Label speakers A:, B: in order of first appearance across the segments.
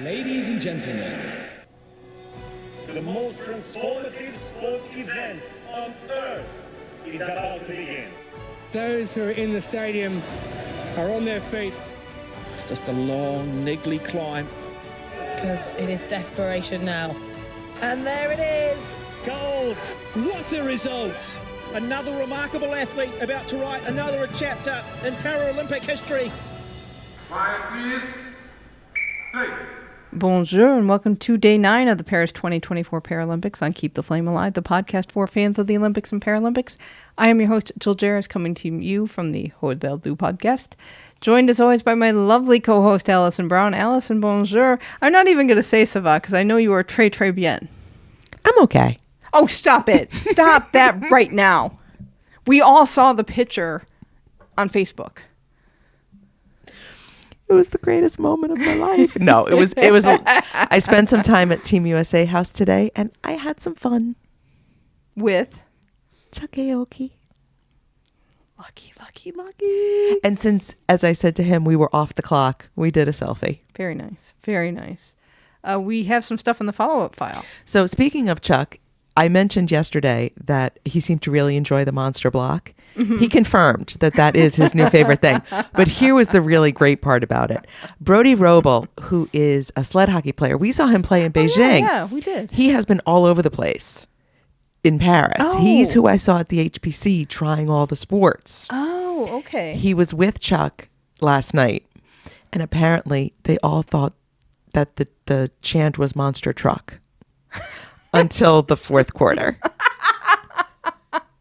A: Ladies and gentlemen,
B: the most transformative sport event on earth is about to begin.
C: Those who are in the stadium are on their feet.
D: It's just a long, niggly climb.
E: Because it is desperation now. And there it is.
D: Gold! What a result! Another remarkable athlete about to write another chapter in Paralympic history.
F: Quiet, please. Hey.
G: Bonjour and welcome to day 9 of the Paris 2024 Paralympics on Keep the Flame Alive, the podcast for fans of the Olympics and Paralympics. I am your host, Jill Jarris, coming to you from the Hotel du podcast. Joined as always by my lovely co-host, Alison Brown. Alison, bonjour. I'm not even going to say ça va because I know you are très bien.
H: I'm okay.
G: Oh, stop it. Stop that right now. We all saw the picture on Facebook.
H: It was the greatest moment of my life. No, it was. I spent some time at Team USA house today, and I had some fun
G: With?
H: Chakaoki.
G: Lucky.
H: And since, as I said to him, we were off the clock, we did a selfie.
G: Very nice. Very nice. We have some stuff in the follow-up file.
H: So speaking of Chuck, I mentioned yesterday that he seemed to really enjoy the monster block. Mm-hmm. He confirmed that is his new favorite thing. But here was the really great part about it. Brody Roble, who is a sled hockey player, we saw him play in Beijing.
G: Yeah, we did.
H: He has been all over the place in Paris.
G: Oh.
H: He's who I saw at the HPC trying all the sports.
G: Oh, okay.
H: He was with Chuck last night, and apparently they all thought that the chant was monster truck until the fourth quarter,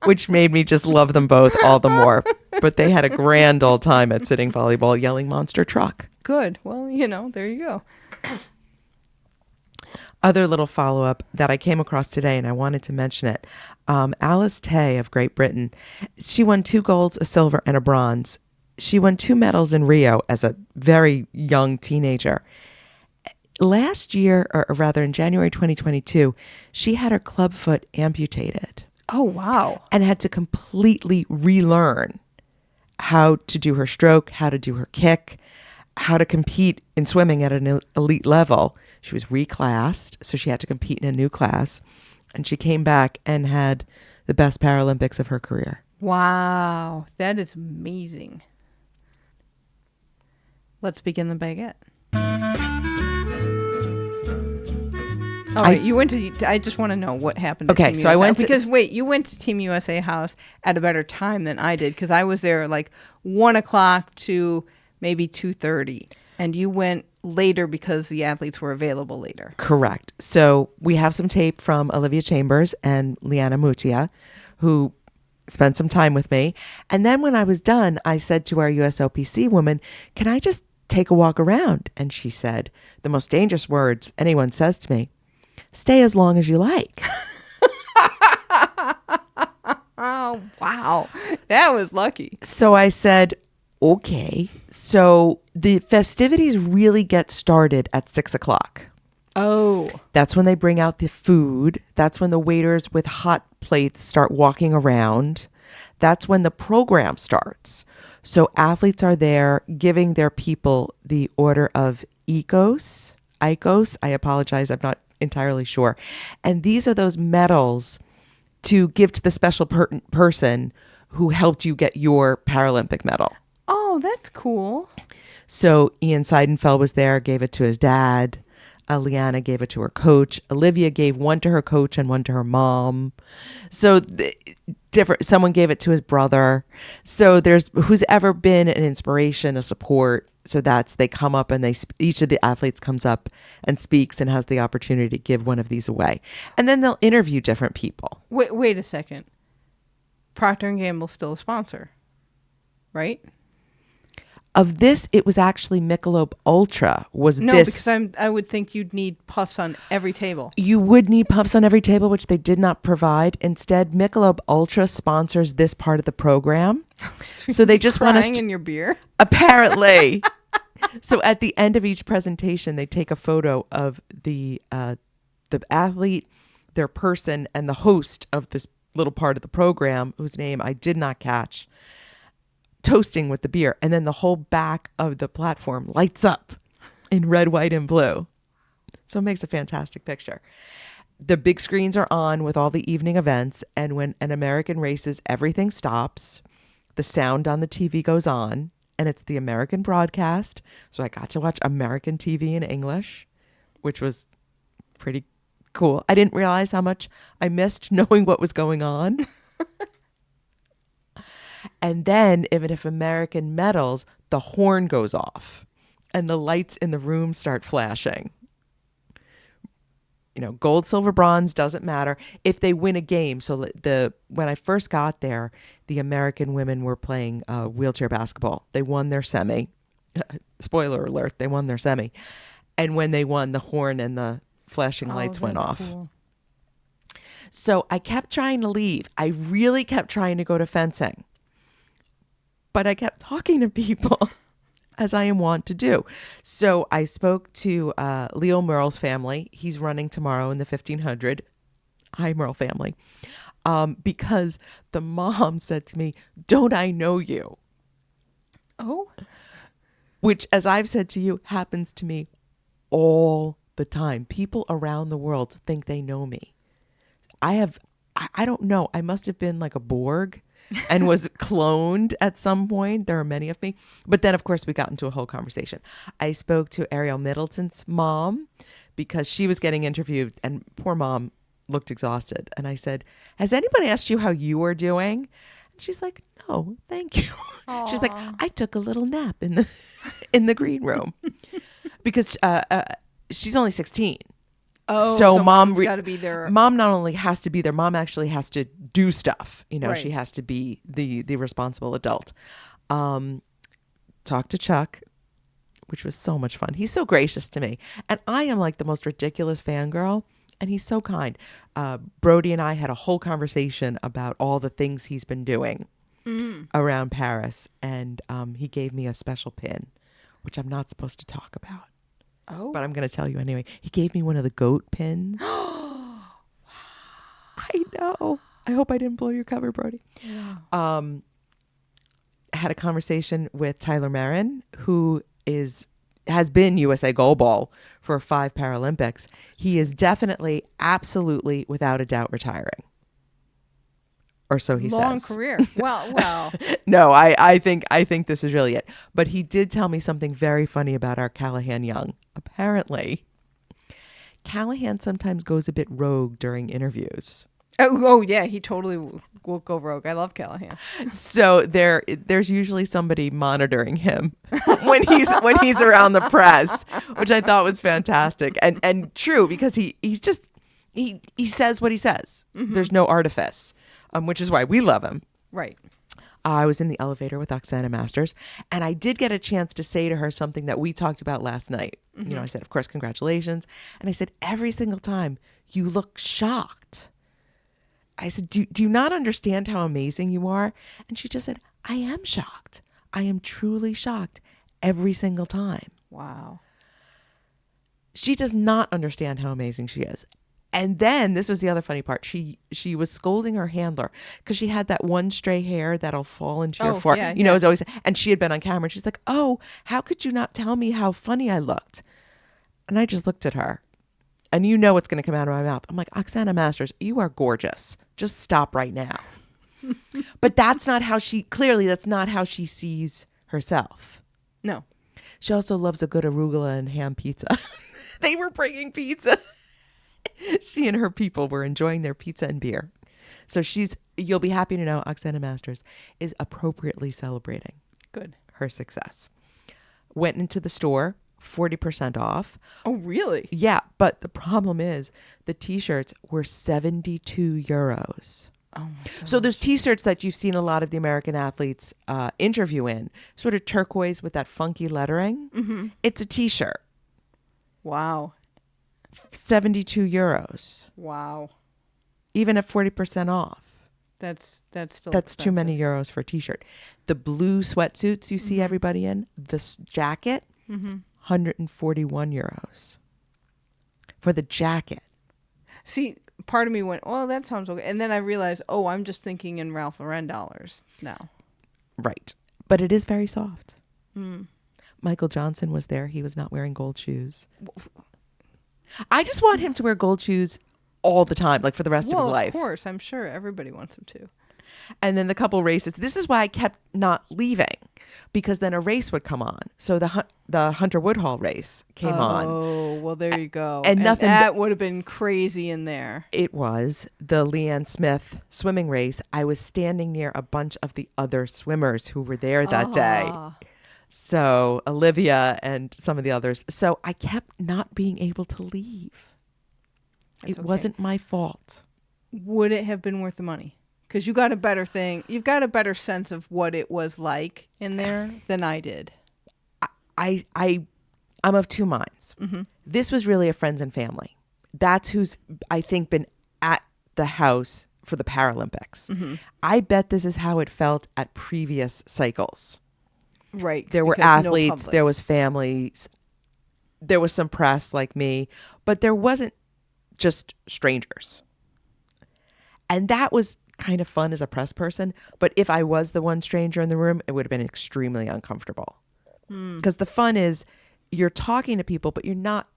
H: which made me just love them both all the more. But they had a grand old time at sitting volleyball yelling monster truck.
G: Good. Well, there you go.
H: Other little follow-up that I came across today, and I wanted to mention it. Alice Tay of Great Britain, she won 2 golds, a silver, and a bronze. She won 2 medals in Rio as a very young teenager. Last year, or rather in January 2022, she had her club foot amputated.
G: Oh, wow.
H: And had to completely relearn how to do her stroke, how to do her kick, how to compete in swimming at an elite level. She was reclassed, so she had to compete in a new class. And she came back and had the best Paralympics of her career.
G: Wow. That is amazing. Let's begin the baguette. All right, you went to. I just want to know what happened.
H: Okay,
G: Team
H: so
G: USA.
H: I went
G: because wait, you went to Team USA house at a better time than I did because I was there like 1:00 to maybe 2:30, and you went later because the athletes were available later.
H: Correct. So we have some tape from Olivia Chambers and Liana Mutia, who spent some time with me, and then when I was done, I said to our USOPC woman, "Can I just take a walk around?" And she said the most dangerous words anyone says to me. Stay as long as you like.
G: Oh, wow. That was lucky.
H: So I said, okay. So the festivities really get started at 6:00.
G: Oh.
H: That's when they bring out the food. That's when the waiters with hot plates start walking around. That's when the program starts. So athletes are there giving their people the order of Icos. I apologize. I'm not entirely sure. And these are those medals to give to the special person who helped you get your Paralympic medal.
G: Oh, that's cool.
H: So Ian Seidenfeld was there, gave it to his dad. Liana gave it to her coach. Olivia gave one to her coach and one to her mom. So different. Someone gave it to his brother. So there's who's ever been an inspiration, a support. So they come up and each of the athletes comes up and speaks and has the opportunity to give one of these away. And then they'll interview different people.
G: Wait a second. Procter & Gamble's still a sponsor, right?
H: Of this, it was actually Michelob Ultra.
G: No, because I would think you'd need puffs on every table.
H: You would need puffs on every table, which they did not provide. Instead, Michelob Ultra sponsors this part of the program. So they just want us
G: crying in your beer?
H: Apparently. So at the end of each presentation, they take a photo of the athlete, their person, and the host of this little part of the program, whose name I did not catch, toasting with the beer. And then the whole back of the platform lights up in red, white, and blue. So it makes a fantastic picture. The big screens are on with all the evening events. And when an American races, everything stops. The sound on the TV goes on. And it's the American broadcast. So I got to watch American TV in English, which was pretty cool. I didn't realize how much I missed knowing what was going on. And then, even if American medals, the horn goes off and the lights in the room start flashing. You know, gold, silver, bronze doesn't matter if they win a game. So when I first got there, the American women were playing wheelchair basketball. They won their semi. Spoiler alert, they won their semi. And when they won, the horn and the flashing lights went off. Cool. So I kept trying to leave. I really kept trying to go to fencing. But I kept talking to people, as I am wont to do. So I spoke to Leo Merle's family. He's running tomorrow in the 1500. Hi, Merle family. Because the mom said to me, "Don't I know you?"
G: Oh. Which,
H: as I've said to you, happens to me all the time. People around the world think they know me. I don't know. I must have been like a Borg and was cloned at some point. There are many of me. But then, of course, we got into a whole conversation. I spoke to Ariel Middleton's mom because she was getting interviewed and poor mom looked exhausted. And I said, "Has anybody asked you how you are doing?" And she's like, "No, thank you." Aww. She's like, "I took a little nap in the green room." Because she's only 16.
G: Oh,
H: so
G: mom's got to be there.
H: Mom not only has to be there, mom actually has to do stuff. You know,
G: right.
H: She has to be the responsible adult. Talked to Chuck, which was so much fun. He's so gracious to me. And I am like the most ridiculous fangirl, and he's so kind. Brody and I had a whole conversation about all the things he's been doing around Paris. And he gave me a special pin, which I'm not supposed to talk about.
G: Oh.
H: But I'm going to tell you anyway. He gave me one of the goat pins. I know. I hope I didn't blow your cover, Brody.
G: Yeah.
H: I had a conversation with Tyler Marin, who has been USA Gold Ball for 5 Paralympics. He is definitely, absolutely, without a doubt, retiring. Or so he
G: Long
H: says.
G: career. Well.
H: No, I think this is really it. But he did tell me something very funny about our Callahan Young. Apparently, Callahan sometimes goes a bit rogue during interviews.
G: Oh yeah, he totally will go rogue. I love Callahan.
H: So there's usually somebody monitoring him when he's around the press, which I thought was fantastic and true because he says what he says. Mm-hmm. There's no artifice. Which is why we love him.
G: Right.
H: I was in the elevator with Oksana Masters, and I did get a chance to say to her something that we talked about last night. Mm-hmm. You know, I said, of course, congratulations. And I said, every single time you look shocked. I said, do you not understand how amazing you are? And she just said, I am shocked. I am truly shocked every single time.
G: Wow.
H: She does not understand how amazing she is. And then this was the other funny part. She was scolding her handler because she had that one stray hair that'll fall into your forehead.
G: Yeah,
H: you know, it's always. And she had been on camera. And she's like, "Oh, how could you not tell me how funny I looked?" And I just looked at her, and you know what's going to come out of my mouth. I'm like, Oksana Masters, you are gorgeous. Just stop right now. But that's not how that's not how she sees herself.
G: No.
H: She also loves a good arugula and ham pizza. They were bringing pizza. She and her people were enjoying their pizza and beer. So you'll be happy to know Oksana Masters is appropriately celebrating her success. Went into the store, 40% off.
G: Oh, really?
H: Yeah, but the problem is the T-shirts were 72 euros.
G: Oh my gosh.
H: So there's T-shirts that you've seen a lot of the American athletes interview in, sort of turquoise with that funky lettering. Mm-hmm. It's a T-shirt.
G: Wow.
H: 72 euros.
G: Wow.
H: Even at 40% off.
G: That's still
H: That's
G: expensive.
H: too many euros for a T-shirt. The blue sweatsuits you see everybody in, this jacket, 141 euros for the jacket.
G: See, part of me went, "Oh, that sounds okay," and then I realized, "Oh, I'm just thinking in Ralph Lauren dollars now."
H: Right, but it is very soft. Michael Johnson was there. He was not wearing gold shoes. I just want him to wear gold shoes all the time, like for the rest of his life.
G: Of course. I'm sure everybody wants him to.
H: And then the couple races. This is why I kept not leaving, because then a race would come on. So the Hunter Woodhall race came on.
G: Oh, well, there you go.
H: And nothing
G: that would have been crazy in there.
H: It was the Leanne Smith swimming race. I was standing near a bunch of the other swimmers who were there that day. So Olivia and some of the others. So I kept not being able to leave. It wasn't my fault.
G: Would it have been worth the money? Because you got a better thing. You've got a better sense of what it was like in there than I did.
H: I'm of two minds. Mm-hmm. This was really a friends and family. That's who's, I think, been at the house for the Paralympics. Mm-hmm. I bet this is how it felt at previous cycles.
G: Right.
H: There were athletes, there was families, there was some press like me, but there wasn't just strangers. And that was kind of fun as a press person. But if I was the one stranger in the room, it would have been extremely uncomfortable. Because the fun is you're talking to people, but you're not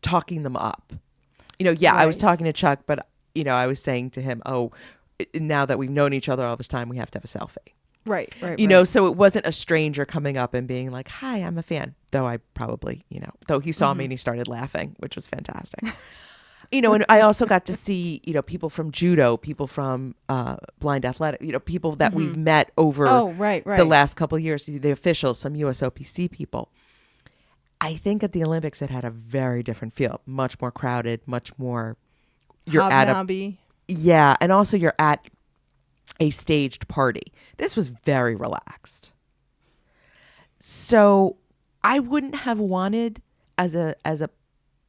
H: talking them up. Right. I was talking to Chuck, but, I was saying to him, now that we've known each other all this time, we have to have a selfie.
G: Right.
H: So it wasn't a stranger coming up and being like, hi, I'm a fan. Though I probably, though he saw me and he started laughing, which was fantastic. And I also got to see, people from Judo, people from Blind Athletic, people that we've met over the last couple of years, the officials, some USOPC people. I think at the Olympics, it had a very different feel, much more crowded, much more.
G: Hobnobby.
H: Yeah. And also you're at a staged party. This was very relaxed. So I wouldn't have wanted as a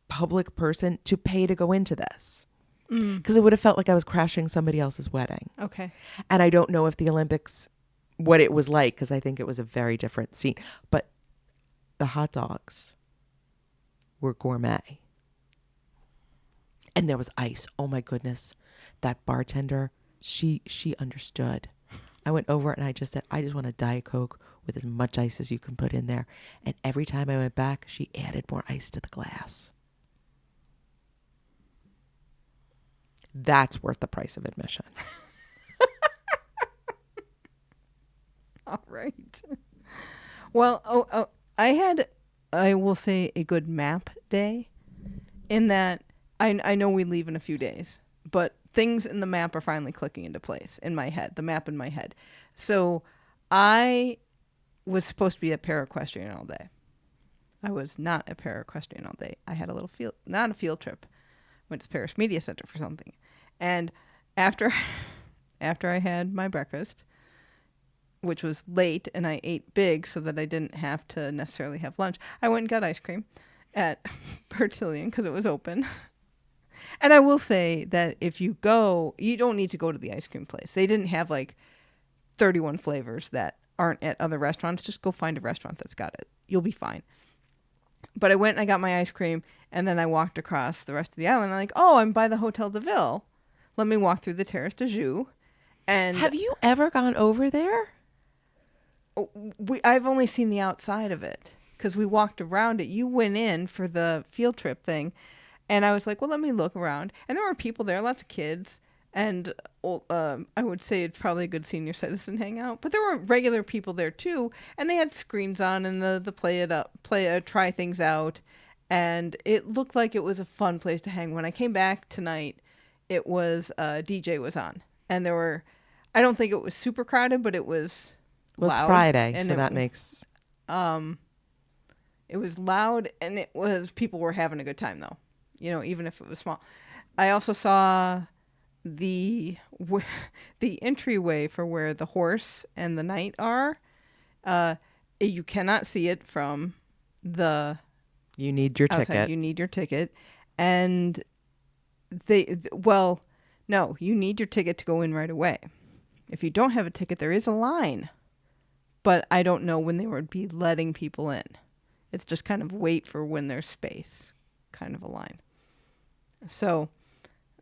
H: public person to pay to go into this, because it would have felt like I was crashing somebody else's wedding.
G: Okay.
H: And I don't know if the Olympics, what it was like, because I think it was a very different scene. But the hot dogs were gourmet. And there was ice. Oh my goodness. That bartender, she understood. I went over and I just said, I just want a Diet Coke with as much ice as you can put in there. And every time I went back, she added more ice to the glass. That's worth the price of admission.
G: All right. Well, I will say, a good map day, in that I know we leave in a few days, but things in the map are finally clicking into place in my head, the map in my head. So I was supposed to be at Para-Equestrian all day. I was not at Para-Equestrian all day. I had a little not a field trip. Went to the Paris Media Center for something. And after I had my breakfast, which was late, and I ate big so that I didn't have to necessarily have lunch, I went and got ice cream at Bertillon because it was open. And I will say that if you go, you don't need to go to the ice cream place. They didn't have like 31 flavors that aren't at other restaurants. Just go find a restaurant that's got it. You'll be fine. But I went and I got my ice cream, and then I walked across the rest of the island. I'm like, I'm by the Hotel de Ville. Let me walk through the Terrace de Joux. And
H: have you ever gone over there?
G: I've only seen the outside of it because we walked around it. You went in for the field trip thing, and I was like, well, let me look around. And there were people there, lots of kids, and I would say it's probably a good senior citizen hangout. But there were regular people there too, and they had screens on and the try things out, and it looked like it was a fun place to hang. When I came back tonight, it was DJ was on, and there were. I don't think it was super crowded, but it was.
H: Well,
G: loud,
H: it's Friday, so that makes.
G: It was loud, and it was people were having a good time though. Even if it was small. I also saw the entryway for where the horse and the knight are. You cannot see it from the.
H: You need your
G: outside.
H: ticket.
G: You need your ticket, and no, you need your ticket to go in right away. If you don't have a ticket, there is a line, but I don't know when they would be letting people in. It's just kind of wait for when there's space, kind of a line. So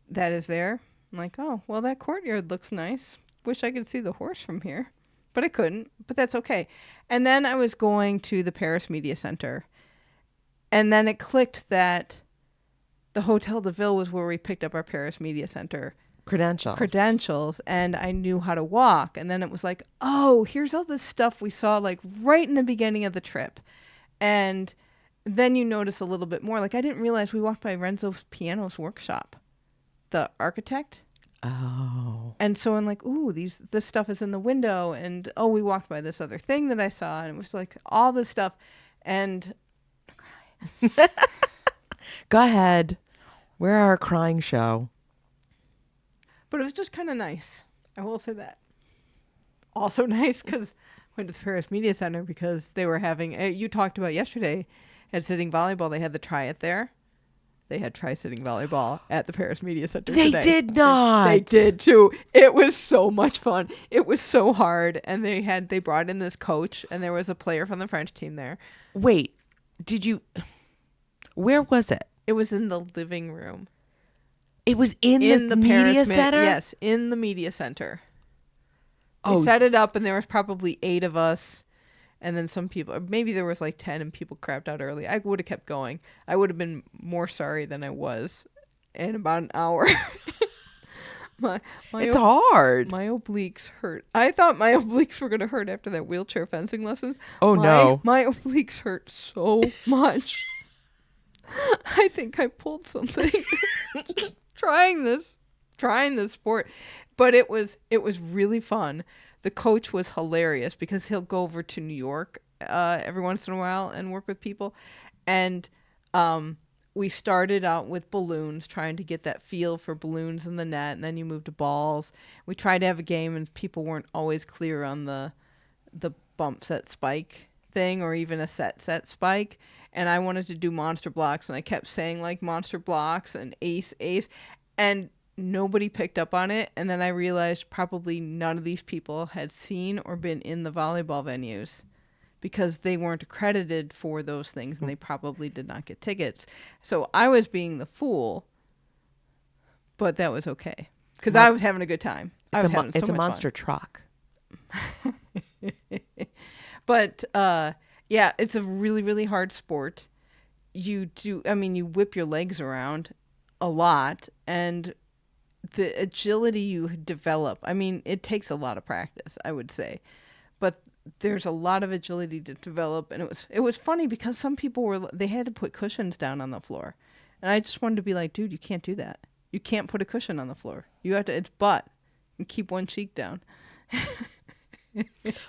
G: that is there. I'm like, that courtyard looks nice. Wish I could see the horse from here, but I couldn't, but that's okay. And then I was going to the Paris Media Center, and then it clicked that the Hotel de Ville was where we picked up our Paris Media Center credentials, and I knew how to walk. And then it was like, oh, here's all this stuff we saw like right in the beginning of the trip. And then you notice a little bit more. Like, I didn't realize we walked by Renzo Piano's workshop, the architect.
H: Oh.
G: And so I'm like, ooh, this stuff is in the window. And, oh, we walked by this other thing that I saw. And it was like all this stuff. And
H: Go ahead. We're our crying show.
G: but it was just kind of nice. I will say that. Also nice because went to the Paris Media Center because they were having, you talked about yesterday at sitting volleyball, they had the Tri-It there. They had tri-sitting volleyball at the Paris Media Center
H: They
G: today.
H: did not.
G: They did too. It was so much fun. It was so hard. And they brought in this coach, and there was a player from the French team there.
H: Wait, where was it?
G: It was in the living room.
H: It was in the media
G: Paris
H: center?
G: Yes, in the media center. They
H: Oh.
G: set it up, and there was probably 8 of us. And then some people, or maybe there was like 10 and people crapped out early. I would have kept going. I would have been more sorry than I was in about an hour.
H: It's hard.
G: My obliques hurt. I thought my obliques were going to hurt after that wheelchair fencing lessons.
H: Oh, no.
G: My obliques hurt so much. I think I pulled something trying this sport. But it was really fun. The coach was hilarious because he'll go over to New York every once in a while and work with people. And we started out with balloons, trying to get that feel for balloons in the net. And then you move to balls. We tried to have a game, and people weren't always clear on the bump set spike thing, or even a set spike. And I wanted to do monster blocks, and I kept saying like monster blocks and ace. And nobody picked up on it. And then I realized probably none of these people had seen or been in the volleyball venues because they weren't accredited for those things, and they probably did not get tickets. So I was being the fool, but that was okay because I was having a good time.
H: It's a monster truck.
G: But yeah, it's a really, really hard sport. You whip your legs around a lot, and the agility you develop, it takes a lot of practice, I would say, but there's a lot of agility to develop. And it was funny because some people they had to put cushions down on the floor, and I just wanted to be like, dude, you can't do that. You can't put a cushion on the floor. You have to, it's butt, and keep one cheek down.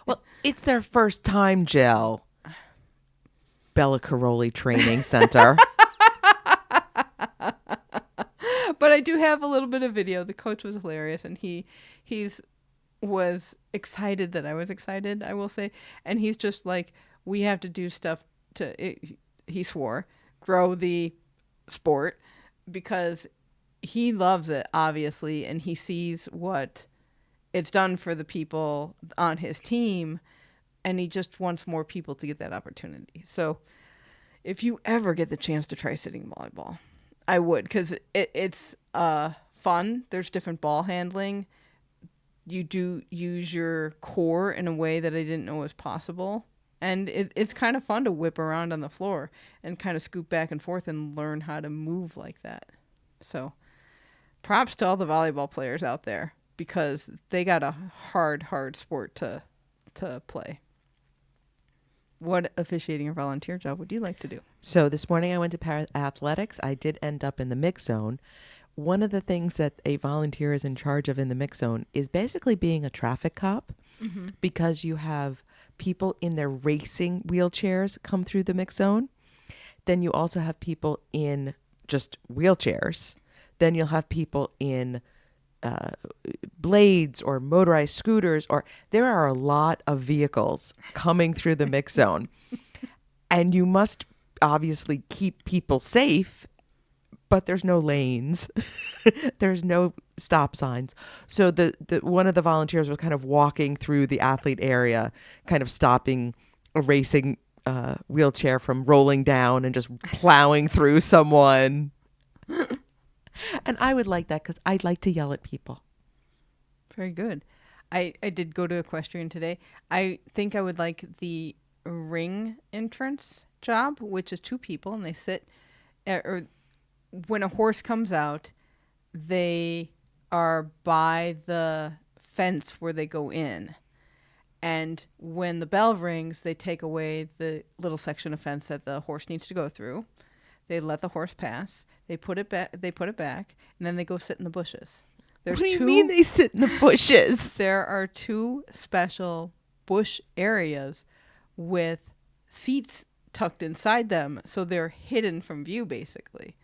H: Well, it's their first time, Jill. Bella Caroli Training Center.
G: But I do have a little bit of video. The coach was hilarious, and he's was excited that I was excited, I will say. And he's just like, we have to do stuff he swore, grow the sport, because he loves it, obviously, and he sees what it's done for the people on his team, and he just wants more people to get that opportunity. So if you ever get the chance to try sitting volleyball, I would, because it's fun. There's different ball handling. You do use your core in a way that I didn't know was possible. And it's kind of fun to whip around on the floor and kind of scoop back and forth and learn how to move like that. So props to all the volleyball players out there, because they got a hard sport to play. What officiating or volunteer job would you like to do?
H: So this morning I went to para-athletics. I did end up in the mix zone. One of the things that a volunteer is in charge of in the mix zone is basically being a traffic cop, because you have people in their racing wheelchairs come through the mix zone. Then you also have people in just wheelchairs. Then you'll have people in blades or motorized scooters, or there are a lot of vehicles coming through the mix zone. And you must obviously keep people safe, but there's no lanes. There's no stop signs. So the one of the volunteers was kind of walking through the athlete area, kind of stopping a racing wheelchair from rolling down and just plowing through someone. And I would like that, because I'd like to yell at people.
G: Very good. I did go to Equestrian today. I think I would like the ring entrance job, which is 2 people, and they sit, or when a horse comes out, they are by the fence where they go in. And when the bell rings, they take away the little section of fence that the horse needs to go through. They let the horse pass. They put it back. And then they go sit in the bushes.
H: What do you mean they sit in the bushes?
G: There are 2 special bush areas with seats tucked inside them, so they're hidden from view, basically.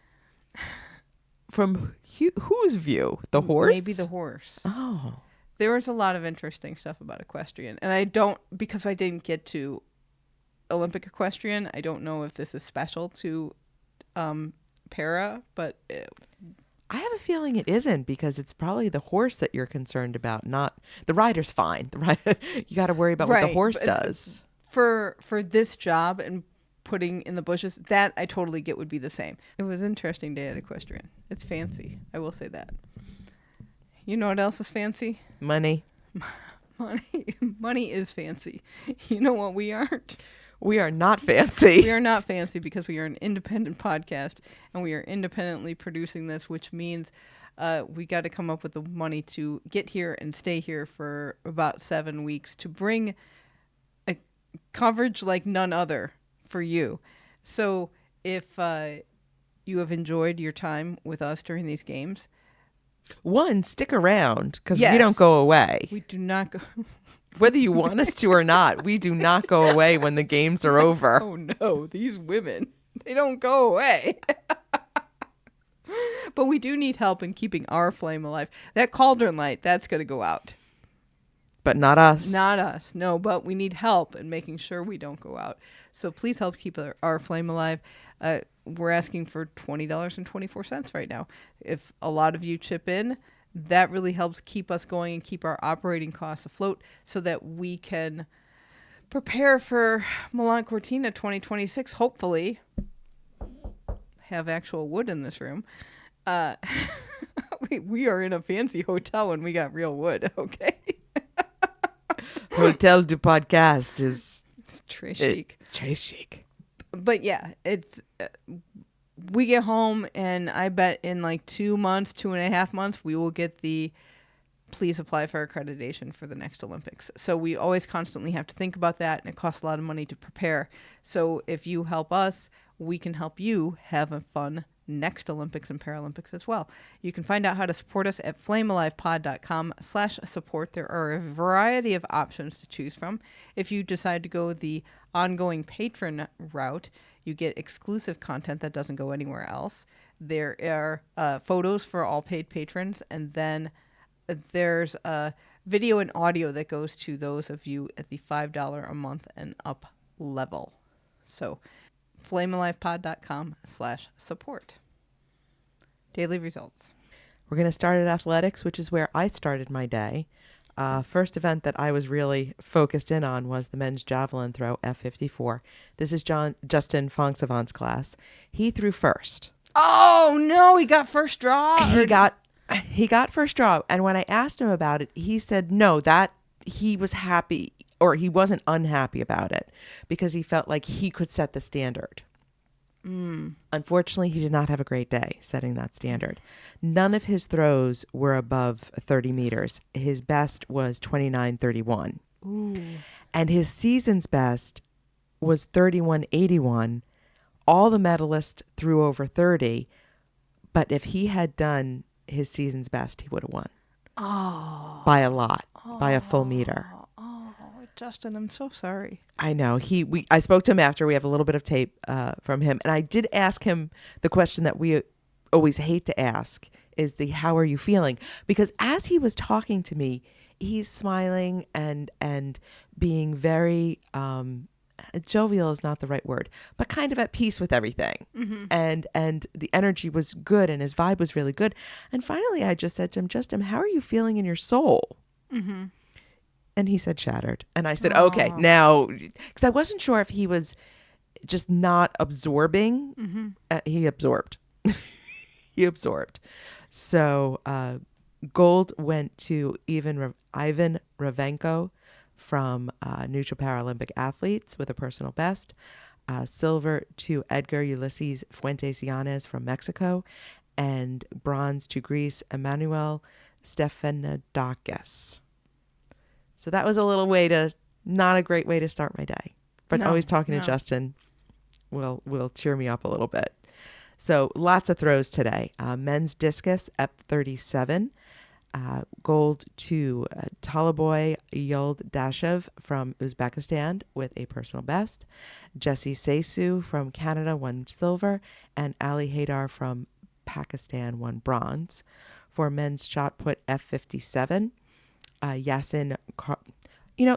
H: From whose view? The horse?
G: Maybe the horse.
H: Oh.
G: There was a lot of interesting stuff about equestrian. And because I didn't get to Olympic equestrian, I don't know if this is special to para, but...
H: I have a feeling it isn't, because it's probably the horse that you're concerned about, not... The rider's fine. You got to worry about what the horse does.
G: For this job and putting in the bushes, that I totally get would be the same. It was an interesting day at equestrian. It's fancy. I will say that. You know what else is fancy?
H: Money.
G: Money is fancy. You know what we aren't?
H: We are not fancy.
G: We are not fancy because we are an independent podcast and we are independently producing this, which means we got to come up with the money to get here and stay here for about 7 weeks to bring a coverage like none other for you. So if you have enjoyed your time with us during these games,
H: stick around, because
G: yes,
H: we don't go away.
G: We do not go.
H: Whether you want us to or not, we do not go away when the games are over.
G: Oh no, these women, they don't go away. But we do need help in keeping our flame alive. That cauldron light, that's going to go out.
H: But not us.
G: Not us, no, but we need help in making sure we don't go out. So please help keep our flame alive. We're asking for $20.24 right now. If a lot of you chip in, that really helps keep us going and keep our operating costs afloat so that we can prepare for Milan Cortina 2026, hopefully. Have actual wood in this room. We are in a fancy hotel and we got real wood, okay?
H: Hotel du Podcast is...
G: It's très chic.
H: Très chic.
G: But yeah, it's... we get home and I bet in like 2.5 months, we will get the please apply for accreditation for the next Olympics. So we always constantly have to think about that, and it costs a lot of money to prepare. So if you help us, we can help you have a fun next Olympics and Paralympics as well. You can find out how to support us at flamealivepod.com/support. There are a variety of options to choose from. If you decide to go the ongoing patron route, you get exclusive content that doesn't go anywhere else. There are photos for all paid patrons, and then there's a video and audio that goes to those of you at the $5 a month and up level. So flamealivepod.com/support. Daily results.
H: We're going to start at athletics, which is where I started my day. First event that I was really focused in on was the men's javelin throw F54. This is Justin Phongsavant's class. He threw first.
G: Oh no, he got first draw.
H: He got first draw, and when I asked him about it, he said no, that he was happy, or he wasn't unhappy about it, because he felt like he could set the standard. Unfortunately, he did not have a great day setting that standard. None of his throws were above 30 meters. His best was 29.31. And his season's best was 31.81. All the medalists threw over 30, but if he had done his season's best, he would have won. By a lot, by a full meter.
G: Justin, I'm so sorry.
H: I know. I spoke to him after. We have a little bit of tape from him. And I did ask him the question that we always hate to ask, is the how are you feeling? Because as he was talking to me, he's smiling and being very, jovial is not the right word, but kind of at peace with everything. And the energy was good and his vibe was really good. And finally, I just said to him, Justin, how are you feeling in your soul? And he said shattered. And I said, okay, now, because I wasn't sure if he was just not absorbing. He absorbed. He absorbed. So gold went to Ivan Ravenko from Neutral Paralympic Athletes with a personal best. Silver to Edgar Ulysses Fuentes Yanes from Mexico, and bronze to Greece, Emmanuel Stefanidakis. So that was a little not a great way to start my day. But always talking to Justin will cheer me up a little bit. So lots of throws today. Men's discus, F37. Gold to Talaboy Yoldashev from Uzbekistan with a personal best. Jesse Seisu from Canada won silver. And Ali Haidar from Pakistan won bronze. For men's shot put, F57. Yasin...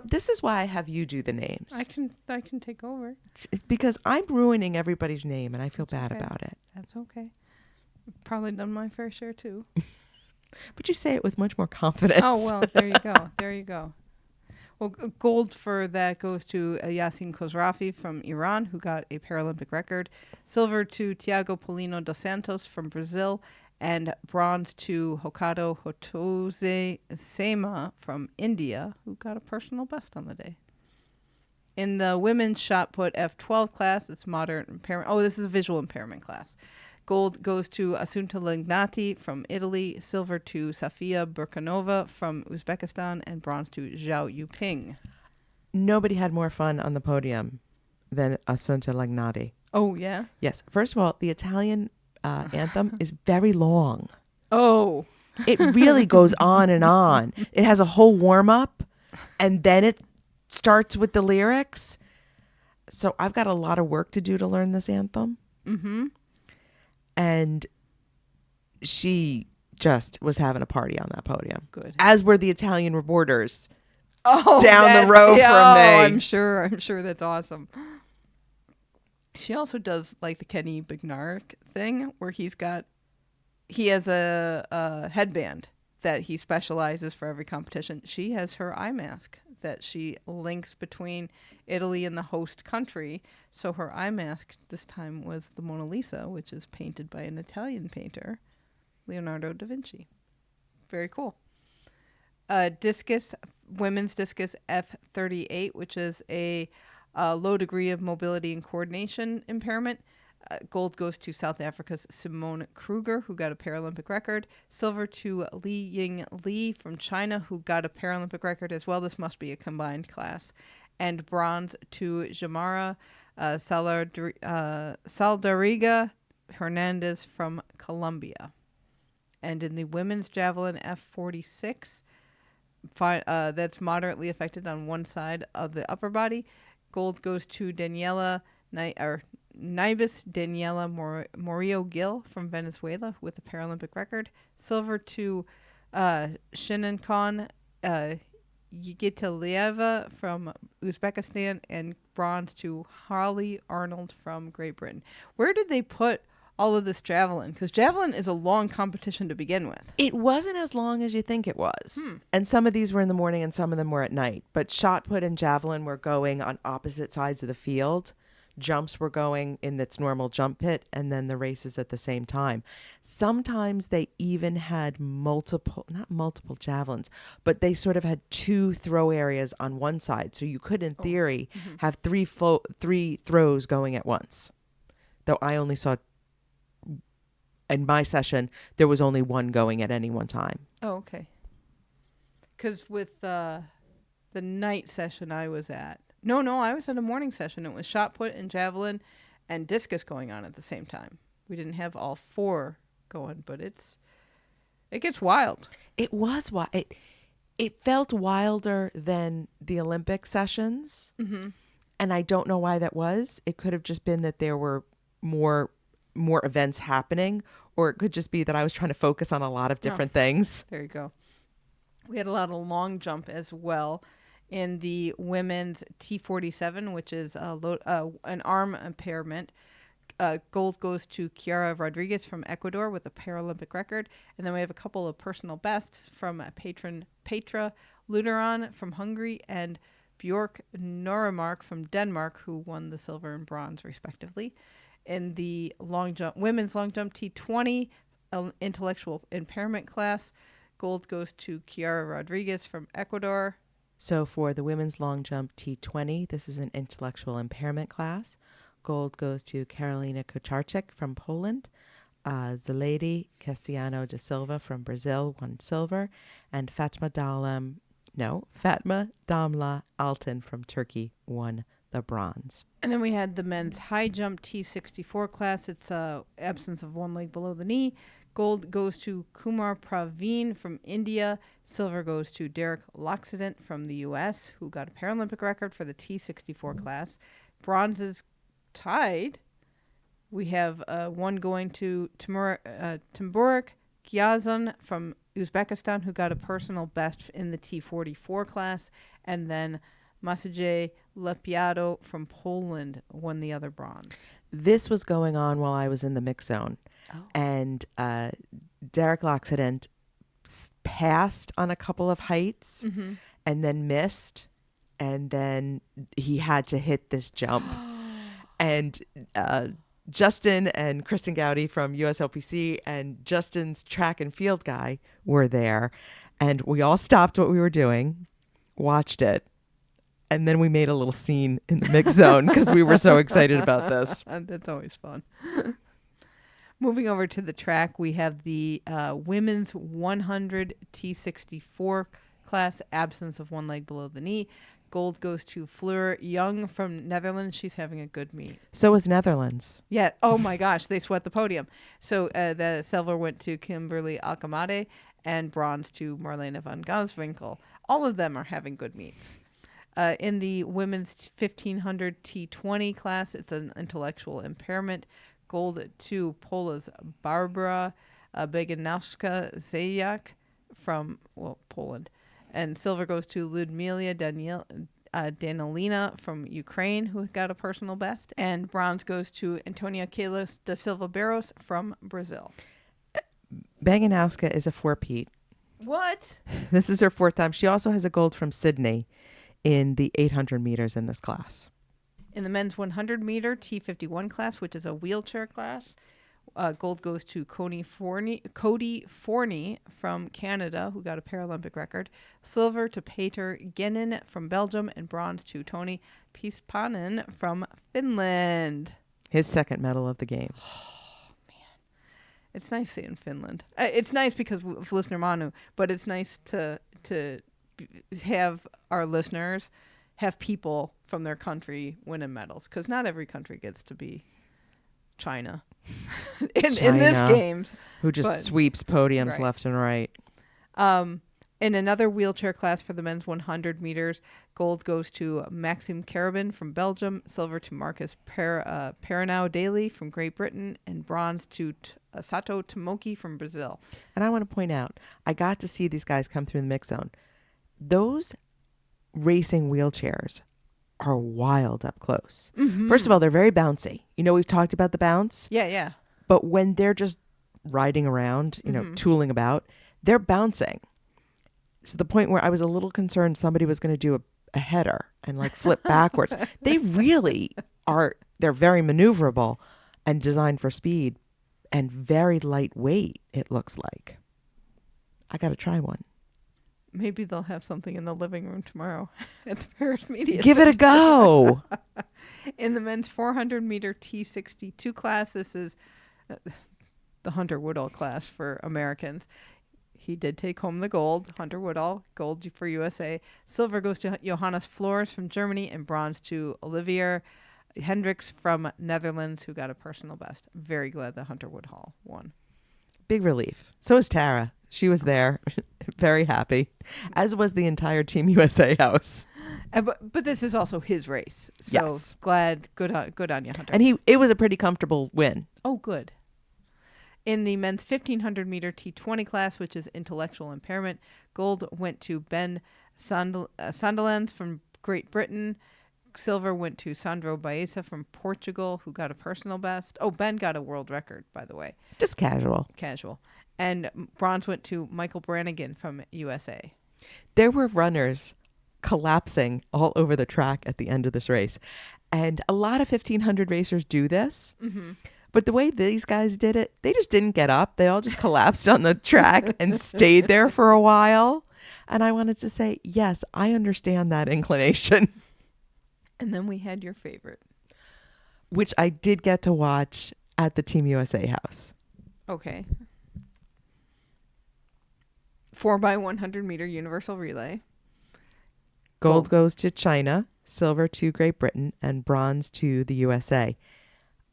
H: this is why I have you do the names.
G: I can take over.
H: It's because I'm ruining everybody's name, and I feel bad about it.
G: That's okay. Probably done my fair share too.
H: But you say it with much more confidence.
G: Oh, well, there you go. There you go. Well, gold for that goes to Yasin Khosrafi from Iran, who got a Paralympic record. Silver to Tiago Polino dos Santos from Brazil. And bronze to Hokkaido Hotose Sema from India, who got a personal best on the day. In the women's shot put F12 class, it's moderate impairment. Oh, this is a visual impairment class. Gold goes to Assunta Lignati from Italy, silver to Safia Burkanova from Uzbekistan, and bronze to Zhao Yuping.
H: Nobody had more fun on the podium than Assunta Lignati.
G: Oh, yeah?
H: Yes. First of all, the Italian anthem is very long.
G: Oh.
H: It really goes on and on. It has a whole warm-up, and then it starts with the lyrics. So I've got a lot of work to do to learn this anthem.
G: Mm-hmm.
H: And she just was having a party on that podium.
G: Good.
H: As were the Italian reporters
G: down
H: the row from me.
G: I'm sure that's awesome. She also does like the Kenny Bednarek thing where he has a headband that he specializes for every competition. She has her eye mask that she links between Italy and the host country. So her eye mask this time was the Mona Lisa, which is painted by an Italian painter, Leonardo da Vinci. Very cool. Discus, women's discus F38, which is a low degree of mobility and coordination impairment. Gold goes to South Africa's Simone Kruger, who got a Paralympic record. Silver to Li Ying Li from China, who got a Paralympic record as well. This must be a combined class. And bronze to Jamara Saldariga Hernandez from Colombia. And in the women's javelin F46, that's moderately affected on one side of the upper body. Gold goes to Nibis Daniela Morillo Gil from Venezuela with a Paralympic record. Silver to Shinankan Yigitalieva from Uzbekistan, and bronze to Holly Arnold from Great Britain. Where did they put all of this javelin? Because javelin is a long competition to begin with.
H: It wasn't as long as you think it was. And some of these were in the morning and some of them were at night. But shot put and javelin were going on opposite sides of the field. Jumps were going in its normal jump pit, and then the races at the same time. Sometimes they even had not multiple javelins, but they sort of had two throw areas on one side. So you could, in theory, have three throws going at once. Though I only saw, in my session, there was only one going at any one time.
G: Oh, okay. Because with the night session I was at, No, I was at a morning session. It was shot put and javelin and discus going on at the same time. We didn't have all four going, but it gets wild.
H: It was wild. It felt wilder than the Olympic sessions. Mm-hmm. And I don't know why that was. It could have just been that there were more events happening, or it could just be that I was trying to focus on a lot of different things.
G: There you go. We had a lot of long jump as well. In the women's T47, which is an arm impairment, gold goes to Chiara Rodriguez from Ecuador with a Paralympic record. And then we have a couple of personal bests from Petra Luderon from Hungary and Björk Noremark from Denmark, who won the silver and bronze, respectively. In the women's long jump T20 intellectual impairment class, gold goes to Chiara Rodriguez from Ecuador.
H: So for the women's long jump T20, this is an intellectual impairment class. Gold goes to Karolina Kucharczyk from Poland. Zalady Cassiano da Silva from Brazil won silver. And Fatma Damla Altan from Turkey won the bronze.
G: And then we had the men's high jump T64 class. It's absence of one leg below the knee. Gold goes to Kumar Praveen from India. Silver goes to Derek Loxodent from the U.S., who got a Paralympic record for the T64 class. Bronze is tied. We have one going to Timburik Gyazan from Uzbekistan, who got a personal best in the T44 class. And then Maciej Lepiado from Poland won the other bronze.
H: This was going on while I was in the mix zone. Oh. And Derek Loxodent passed on a couple of heights and then missed. And then he had to hit this jump. And Justin and Kristen Gowdy from USLPC and Justin's track and field guy were there. And we all stopped what we were doing, watched it. And then we made a little scene in the mix zone because we were so excited about this.
G: That's always fun. Moving over to the track, we have the women's 100 T64 class, absence of one leg below the knee. Gold goes to Fleur Young from Netherlands. She's having a good meet.
H: So is Netherlands.
G: Yeah. Oh, my gosh. They sweat the podium. So the silver went to Kimberly Alkamade and bronze to Marlene van Ganswinkel. All of them are having good meets. In the women's 1500 T20 class, it's an intellectual impairment. Gold to Pola's Barbara Beganowska-Zayak from, Poland. And silver goes to Ludmila Danilina from Ukraine, who got a personal best. And bronze goes to Antonia Kelis da Silva Barros from Brazil.
H: Beganowska is a four-peat.
G: What?
H: This is her fourth time. She also has a gold from Sydney in the 800 meters in this class.
G: In the men's 100 meter T51 class, which is a wheelchair class, gold goes to Cody Forney from Canada, who got a Paralympic record. Silver to Peter Genin from Belgium, and bronze to Toni Pispanen from Finland.
H: His second medal of the games.
G: Oh, man. It's nice seeing Finland. It's nice because of listener Manu, but it's nice to have our listeners have people from their country winning medals, because not every country gets to be China in this games,
H: who just sweeps podiums left and right.
G: In another wheelchair class for the men's 100 meters, gold goes to Maxime Carabin from Belgium, silver to Marcus Paranau Daly from Great Britain, and bronze to Sato Tomoki from Brazil.
H: And I want to point out, I got to see these guys come through the mix zone. Those racing wheelchairs are wild up close. Mm-hmm. First of all, they're very bouncy. You know, we've talked about the bounce.
G: Yeah.
H: But when they're just riding around, you know, tooling about, they're bouncing. To the point where I was a little concerned somebody was going to do a header and like flip backwards. They really are. They're very maneuverable and designed for speed and very lightweight, it looks like. I got to try one.
G: Maybe they'll have something in the living room tomorrow at the Paris Media
H: Give
G: Center.
H: it a go.
G: In the men's 400 meter T62 class, this is the Hunter Woodall class for Americans. He did take home the gold. Hunter Woodall, gold for USA. Silver goes to Johannes Flores from Germany, and bronze to Olivia Hendricks from Netherlands, who got a personal best. Very glad that Hunter Woodall won.
H: Big relief. So is Tara. She was there, very happy, as was the entire Team USA house.
G: But this is also his race, so
H: yes.
G: Glad, good on you, Hunter.
H: And it was a pretty comfortable win.
G: Oh, good. In the men's 1500 meter T20 class, which is intellectual impairment, gold went to Ben Sandilands from Great Britain. Silver went to Sandro Baeza from Portugal, who got a personal best. Oh, Ben got a world record, by the way.
H: Just casual.
G: And bronze went to Michael Brannigan from USA.
H: There were runners collapsing all over the track at the end of this race. And a lot of 1500 racers do this. Mm-hmm. But the way these guys did it, they just didn't get up. They all just collapsed on the track and stayed there for a while. And I wanted to say, yes, I understand that inclination.
G: And then we had your favorite.
H: which I did get to watch at the Team USA house.
G: Okay. 4x100 meter universal relay.
H: Gold goes to China, silver to Great Britain, and bronze to the USA.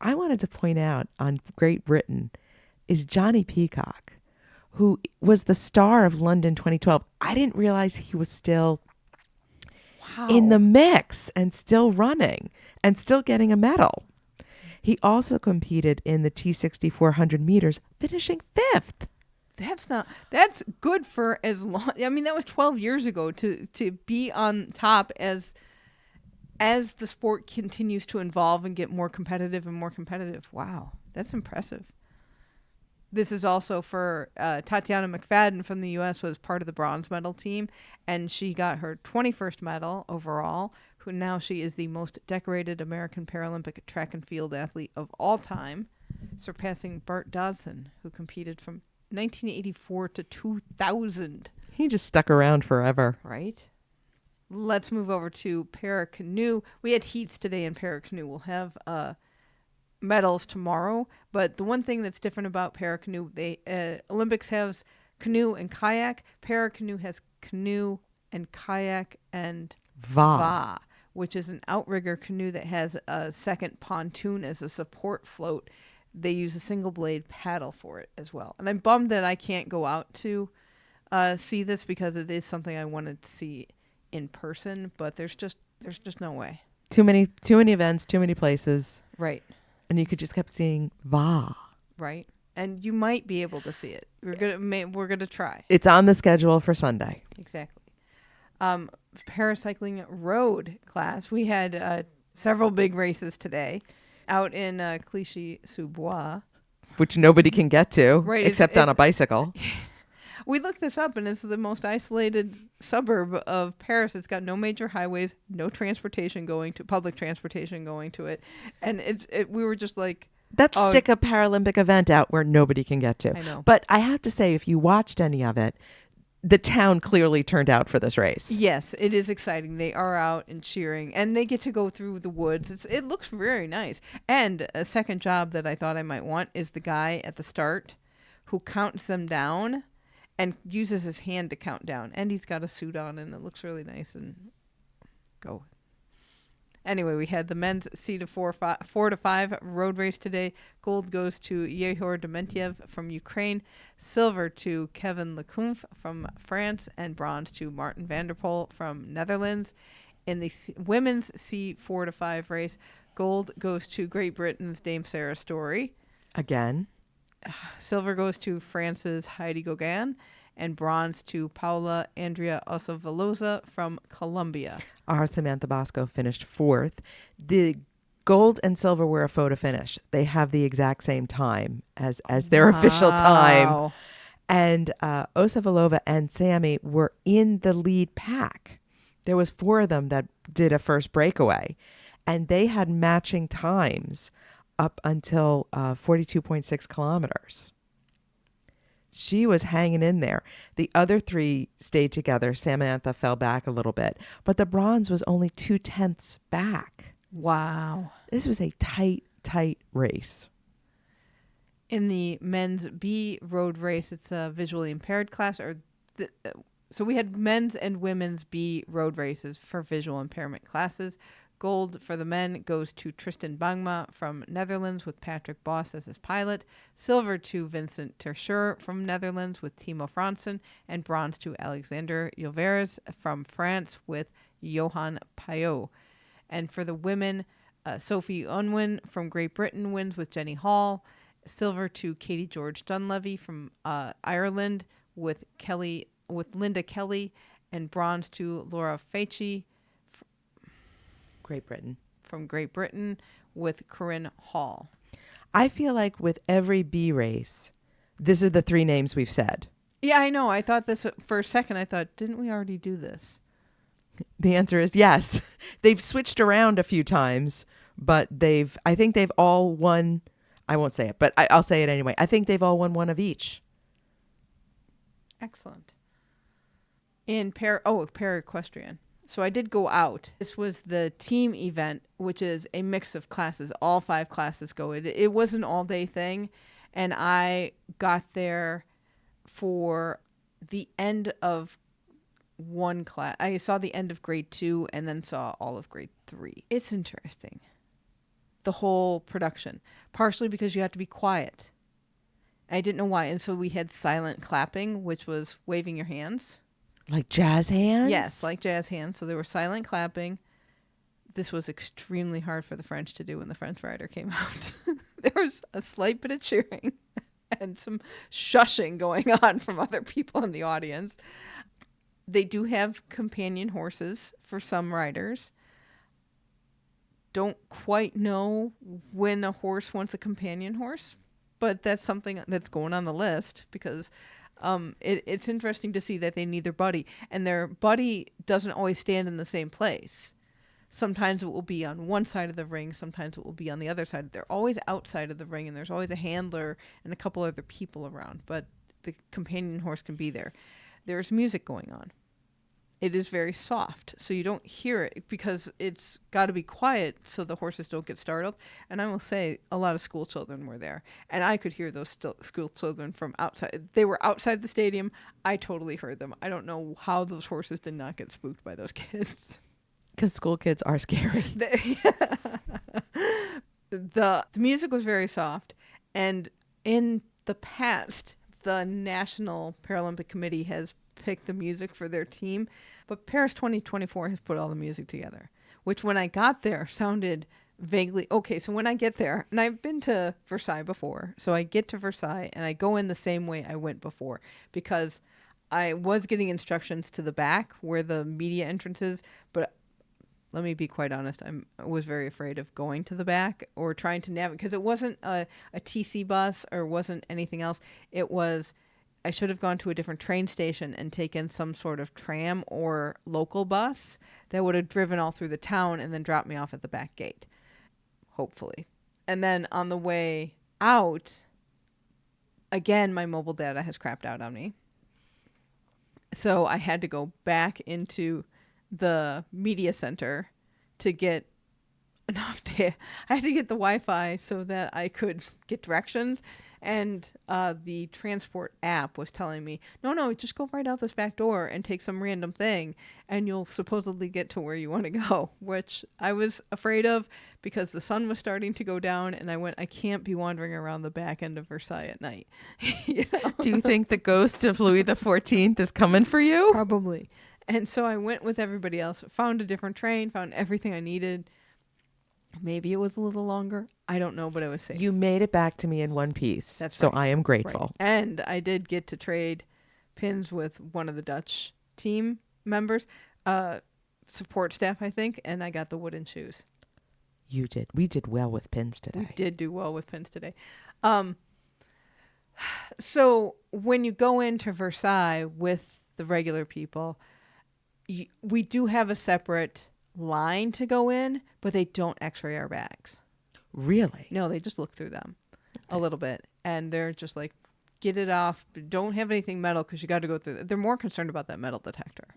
H: I wanted to point out on Great Britain is Johnny Peacock, who was the star of London 2012. I didn't realize he was still in the mix and still running and still getting a medal. He also competed in the T60 400 meters, finishing 5th.
G: That's good for as long. I mean, that was 12 years ago to be on top as the sport continues to evolve and get more competitive and more competitive. Wow, that's impressive. This is also for Tatiana McFadden from the U.S. was part of the bronze medal team, and she got her 21st medal overall. Who now she is the most decorated American Paralympic track and field athlete of all time, surpassing Bart Dodson, who competed from 1984 to 2000.
H: He just stuck around forever.
G: Right. Let's move over to para canoe. We had heats today in para canoe. We'll have medals tomorrow, but the one thing that's different about para canoe, Olympics has canoe and kayak. Para canoe has canoe and kayak and va, which is an outrigger canoe that has a second pontoon as a support float. They use a single blade paddle for it as well. And I'm bummed that I can't go out to see this because it is something I wanted to see in person, but there's just no way.
H: Too many events, too many places.
G: Right.
H: And you could just keep seeing va.
G: Right. And you might be able to see it. We're gonna try.
H: It's on the schedule for Sunday.
G: Exactly. Paracycling road class. We had several big races today out in Clichy-sous-Bois,
H: which nobody can get to,
G: right,
H: except on a bicycle.
G: We looked this up, and it's the most isolated suburb of Paris. It's got no major highways, no public transportation going to it, and we were just like,
H: let's stick a Paralympic event out where nobody can get to.
G: I know.
H: But I have to say, if you watched any of it, the town clearly turned out for this race.
G: Yes, it is exciting. They are out and cheering, and they get to go through the woods. It looks very nice. And a second job that I thought I might want is the guy at the start who counts them down and uses his hand to count down. And he's got a suit on, and it looks really nice. And go. Anyway, we had the men's C to 4 to 5 road race today. Gold goes to Yehor Dementiev from Ukraine. Silver to Kevin Lecunf from France. And bronze to Martin van der Poel from Netherlands. In the women's C 4 to 5 race, gold goes to Great Britain's Dame Sarah Story.
H: Again.
G: Silver goes to France's Heidi Gauguin. And bronze to Paula Andrea Osavaloza from Colombia.
H: Our Samantha Bosco finished 4th. The gold and silver were a photo finish. They have the exact same time as their official time. And Osavalova and Sammy were in the lead pack. There was 4 of them that did a first breakaway. And they had matching times up until 42.6 kilometers. She was hanging in there. The other 3 stayed together. Samantha fell back a little bit, but the bronze was only 0.2 back.
G: Wow.
H: This was a tight race.
G: In the men's B road race, it's a visually impaired class. So we had men's and women's B road races for visual impairment classes. Gold for the men goes to Tristan Bangma from Netherlands with Patrick Boss as his pilot. Silver to Vincent Terschur from Netherlands with Timo Fransen. And bronze to Alexander Joveres from France with Johan Payot. And for the women, Sophie Unwin from Great Britain wins with Jenny Hall. Silver to Katie George Dunlevy from Ireland with Linda Kelly. And bronze to Laura Feichi from Great Britain with Corinne Hall.
H: I feel like with every B race, these are the 3 names we've said.
G: Yeah, I know. I thought this for a second. I thought, didn't we already do this?
H: The answer is yes. They've switched around a few times, but I think they've all won. I won't say it, but I'll say it anyway. I think they've all won one of each.
G: Excellent. In Para-Equestrian. So I did go out. This was the team event, which is a mix of classes. All 5 classes go. It was an all-day thing, and I got there for the end of one class. I saw the end of grade 2 and then saw all of grade 3. It's interesting, the whole production, partially because you have to be quiet. I didn't know why, and so we had silent clapping, which was waving your hands.
H: Like jazz hands?
G: Yes, like jazz hands. So they were silent clapping. This was extremely hard for the French to do when the French rider came out. There was a slight bit of cheering and some shushing going on from other people in the audience. They do have companion horses for some riders. Don't quite know when a horse wants a companion horse, but that's something that's going on the list because it's interesting to see that they need their buddy, and their buddy doesn't always stand in the same place. Sometimes it will be on one side of the ring, sometimes it will be on the other side. They're always outside of the ring, and there's always a handler and a couple other people around, but the companion horse can be there. There's music going on. It is very soft, so you don't hear it because it's got to be quiet so the horses don't get startled. And I will say a lot of school children were there, and I could hear those school children from outside. They were outside the stadium. I totally heard them. I don't know how those horses did not get spooked by those kids.
H: Because school kids are scary.
G: The music was very soft, and in the past, the National Paralympic Committee has picked the music for their team, but Paris 2024 has put all the music together, which when I got there sounded vaguely okay. So when I get there, and I've been to Versailles before, so I get to Versailles and I go in the same way I went before, because I was getting instructions to the back where the media entrance is, but let me be quite honest, I was very afraid of going to the back or trying to navigate, because it wasn't a TC bus or wasn't anything else. It was, I should have gone to a different train station and taken some sort of tram or local bus that would have driven all through the town and then dropped me off at the back gate, hopefully. And then on the way out, again, my mobile data has crapped out on me. So I had to go back into the media center to get enough data. I had to get the Wi-Fi so that I could get directions. And the transport app was telling me, no, just go right out this back door and take some random thing, and you'll supposedly get to where you want to go, which I was afraid of because the sun was starting to go down, and I can't be wandering around the back end of Versailles at night. You know?
H: Do you think the ghost of Louis XIV is coming for you?
G: Probably. And so I went with everybody else, found a different train, found everything I needed. Maybe it was a little longer. I don't know, but it was safe.
H: You made it back to me in one piece.
G: That's
H: so
G: right.
H: I am grateful.
G: Right. And I did get to trade pins with one of the Dutch team members, support staff, I think, and I got the wooden shoes.
H: You did. We did well with pins today.
G: We did do well with pins today. So when you go into Versailles with the regular people, we do have a separate line to go in, but they don't x-ray our bags.
H: Really?
G: No, they just look through them a little bit, and they're just like, get it off. Don't have anything metal because you got to go through. They're more concerned about that metal detector.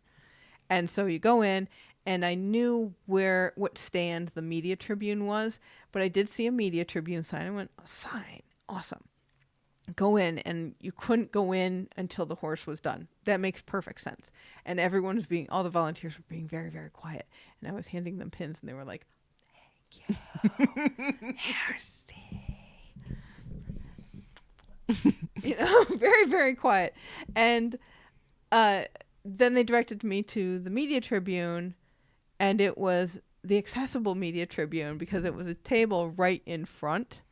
G: And so you go in, and I knew what stand the Media Tribune was, but I did see a Media Tribune sign. I went, a sign, awesome. Go in, and you couldn't go in until the horse was done. That makes perfect sense. And all the volunteers were being very, very quiet. And I was handing them pins, and they were like, thank you. Merci. Very, very quiet. And then they directed me to the Media Tribune, and it was the accessible Media Tribune because it was a table right in front.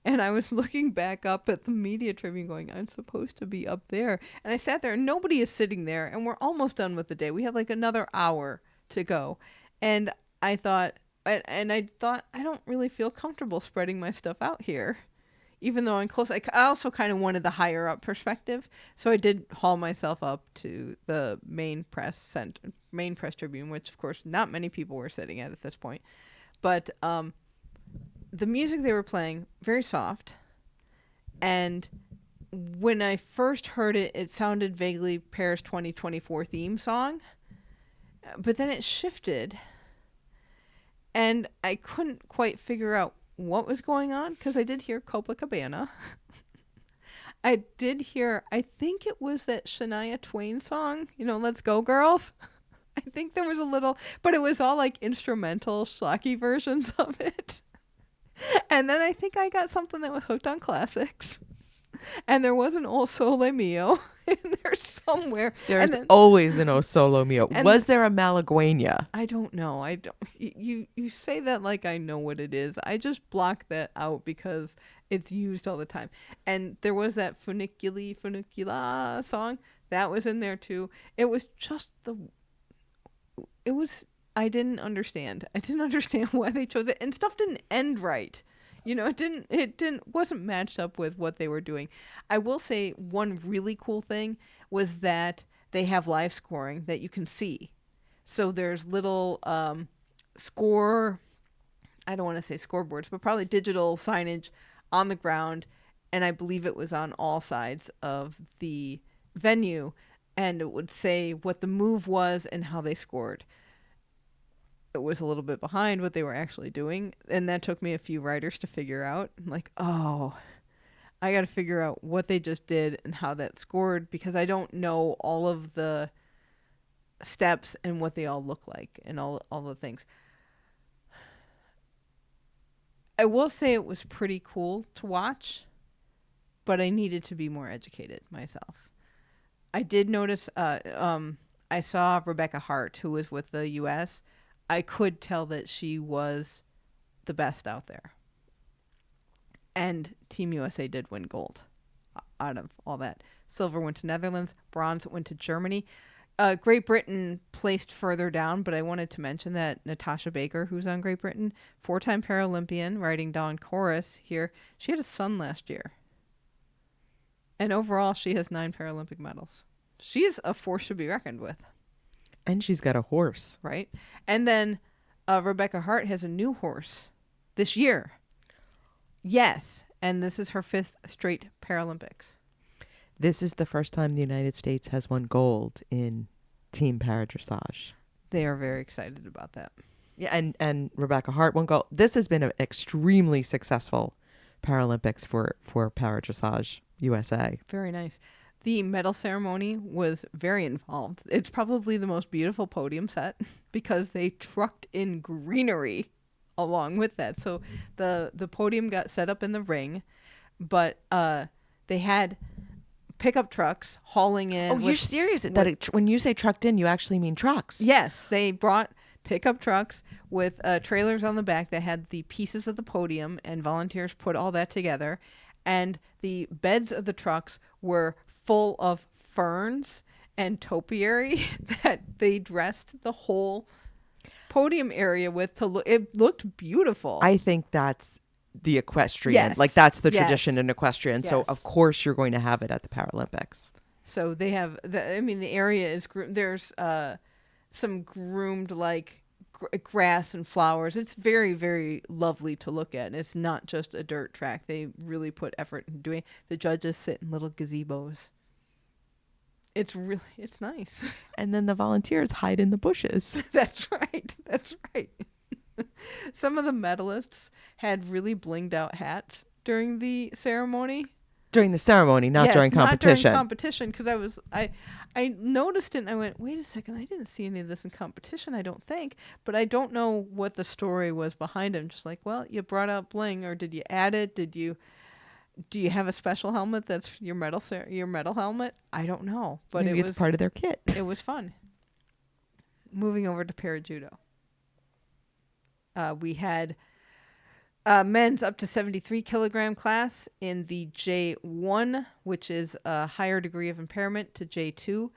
G: And I was looking back up at the Media Tribune going, I'm supposed to be up there. And I sat there and nobody is sitting there, and we're almost done with the day. We have like another hour to go. And I thought, I don't really feel comfortable spreading my stuff out here, even though I'm close. I also kind of wanted the higher up perspective. So I did haul myself up to the main press tribune, which of course not many people were sitting at this point. But, the music they were playing, very soft, and when I first heard it, it sounded vaguely Paris 2024 theme song, But then it shifted, and I couldn't quite figure out what was going on, because I did hear Copacabana. I did hear, I think it was that Shania Twain song, Let's Go Girls. I think there was a little, but it was all like instrumental, schlocky versions of it. And then I think I got something that was hooked on classics. And there was an O Sole Mio in there somewhere.
H: There's always an O Solo Mio. Was there a Malagueña?
G: I don't know. You say that like I know what it is. I just block that out because it's used all the time. And there was that Funicula song. That was in there too. It was just I didn't understand. I didn't understand why they chose it. And stuff didn't end right. Wasn't matched up with what they were doing. I will say one really cool thing was that they have live scoring that you can see. So there's little I don't want to say scoreboards, but probably digital signage on the ground. And I believe it was on all sides of the venue. And it would say what the move was and how they scored. It was a little bit behind what they were actually doing. And that took me a few riders to figure out. I'm like, oh, I got to figure out what they just did and how that scored, because I don't know all of the steps and what they all look like and all the things. I will say it was pretty cool to watch, but I needed to be more educated myself. I did notice, I saw Rebecca Hart, who was with the U.S., I could tell that she was the best out there. And Team USA did win gold out of all that. Silver went to Netherlands. Bronze went to Germany. Great Britain placed further down, but I wanted to mention that Natasha Baker, who's on Great Britain, 4-time Paralympian, riding Dawn Chorus here, she had a son last year. And overall, she has 9 Paralympic medals. She's a force to be reckoned with.
H: And she's got a horse.
G: Right. And then Rebecca Hart has a new horse this year. Yes. And this is her 5th straight Paralympics.
H: This is the first time the United States has won gold in team paradressage.
G: They are very excited about that.
H: Yeah, and Rebecca Hart won gold. This has been an extremely successful Paralympics for paradressage USA.
G: Very nice. The medal ceremony was very involved. It's probably the most beautiful podium set because they trucked in greenery along with that. So the podium got set up in the ring, but they had pickup trucks hauling in.
H: Oh, you're serious? When you say trucked in, you actually mean trucks?
G: Yes, they brought pickup trucks with trailers on the back that had the pieces of the podium, and volunteers put all that together. And the beds of the trucks were full of ferns and topiary that they dressed the whole podium area with to look. It looked beautiful.
H: I think that's the equestrian.
G: Yes.
H: Like that's the tradition in equestrian.
G: Yes.
H: So of course you're going to have it at the Paralympics.
G: So they have the area is there's some groomed grass and flowers. It's very, very lovely to look at. And it's not just a dirt track. They really put effort in doing. The judges sit in little gazebos. It's nice.
H: And then the volunteers hide in the bushes.
G: That's right. Some of the medalists had really blinged out hats during the ceremony.
H: During the ceremony, not during competition.
G: Not during competition, because I noticed it and I went, wait a second, I didn't see any of this in competition, I don't think. But I don't know what the story was behind it. I'm just like, well, you brought out bling, or did you add it? Do you have a special helmet that's your medal helmet? I don't know. But
H: maybe it's part of their kit.
G: It was fun. Moving over to para-judo. We had men's up to 73 kilogram class in the J1, which is a higher degree of impairment, to J2.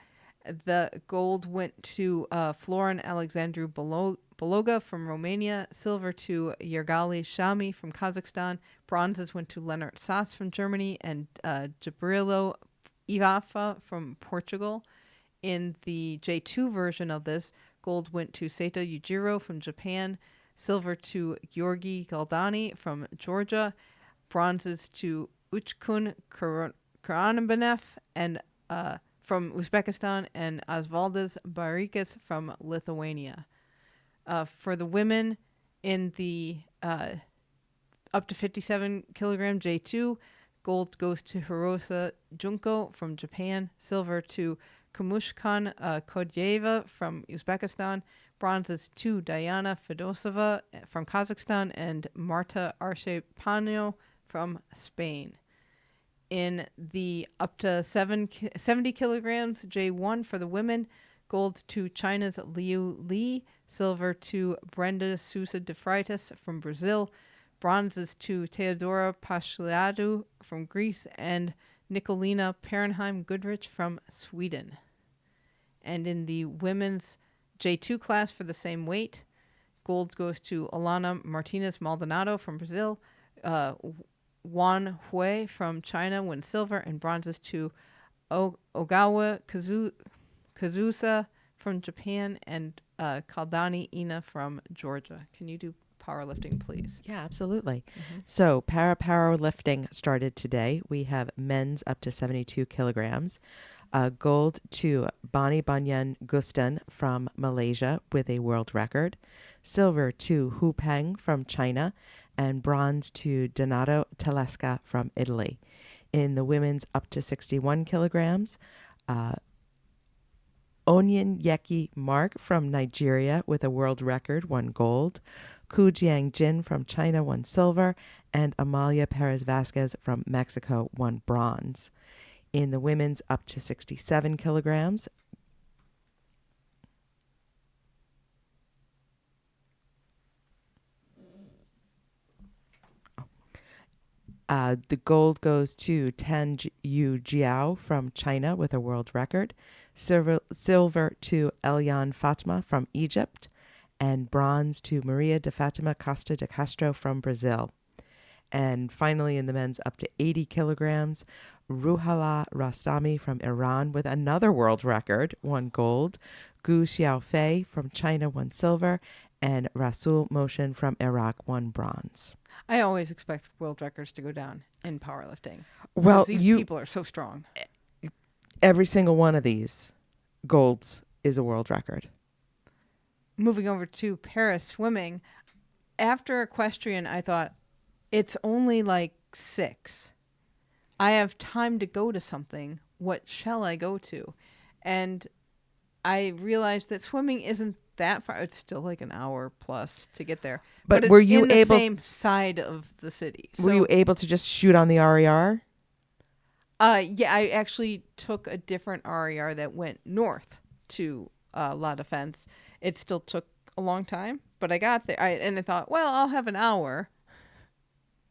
G: The gold went to Florin Alexandru Bologa from Romania, silver to Yergali Shami from Kazakhstan, bronzes went to Lennart Sass from Germany, and Jabrilo Ivafa from Portugal. In the J2 version of this, gold went to Seita Yujiro from Japan, silver to Georgi Galdani from Georgia, bronzes to Uchkun Karabanev and from Uzbekistan and Osvaldas Barikis from Lithuania. For the women in the up to 57 kilogram J2, gold goes to Hirosa Junko from Japan, silver to Kamushkan Kodyeva from Uzbekistan, bronzes to Diana Fedosova from Kazakhstan, and Marta Arshepano from Spain. In the up to 70 kilograms J1 for the women, gold to China's Liu Li, silver to Brenda Sousa de Freitas from Brazil, bronzes to Teodora Pasliadou from Greece, and Nicolina Perenheim-Goodrich from Sweden. And in the women's J2 class for the same weight, gold goes to Alana Martinez Maldonado from Brazil, Wan Hui from China wins silver, and bronzes to Ogawa Kazusa from Japan, and Kaldani Ina from Georgia. Can you do powerlifting, please?
H: Yeah, absolutely. So powerlifting started today. We have men's up to 72 kilograms. Gold to Bani Banyan Gustan from Malaysia with a world record. Silver to Hu Peng from China. And bronze to Donato Telesca from Italy. In the women's up to 61 kilograms, Onyin Yeki Mark from Nigeria with a world record won gold. Ku Jiang Jin from China won silver, and Amalia Perez Vasquez from Mexico won bronze. In the women's up to 67 kilograms, the gold goes to Tan Yu Jiao from China with a world record, silver to Eliane Fatma from Egypt, and bronze to Maria de Fatima Costa de Castro from Brazil. And finally, in the men's up to 80 kilograms, Ruhala Rastami from Iran with another world record won gold, Gu Xiaofei from China won silver, and Rasul Motion from Iraq won bronze.
G: I always expect world records to go down in powerlifting.
H: Well,
G: these people are so strong.
H: Every single one of these golds is a world record.
G: Moving over to Paris swimming, after equestrian, I thought, it's only like 6. I have time to go to something. What shall I go to? And I realized that swimming isn't that far. It's still like an hour plus to get there. But it's
H: were you
G: in the
H: able,
G: same side of the city.
H: Were you able to just shoot on the RER?
G: Yeah, I actually took a different RER that went north to La Defense. It still took a long time, but I got there. And I thought, well, I'll have an hour.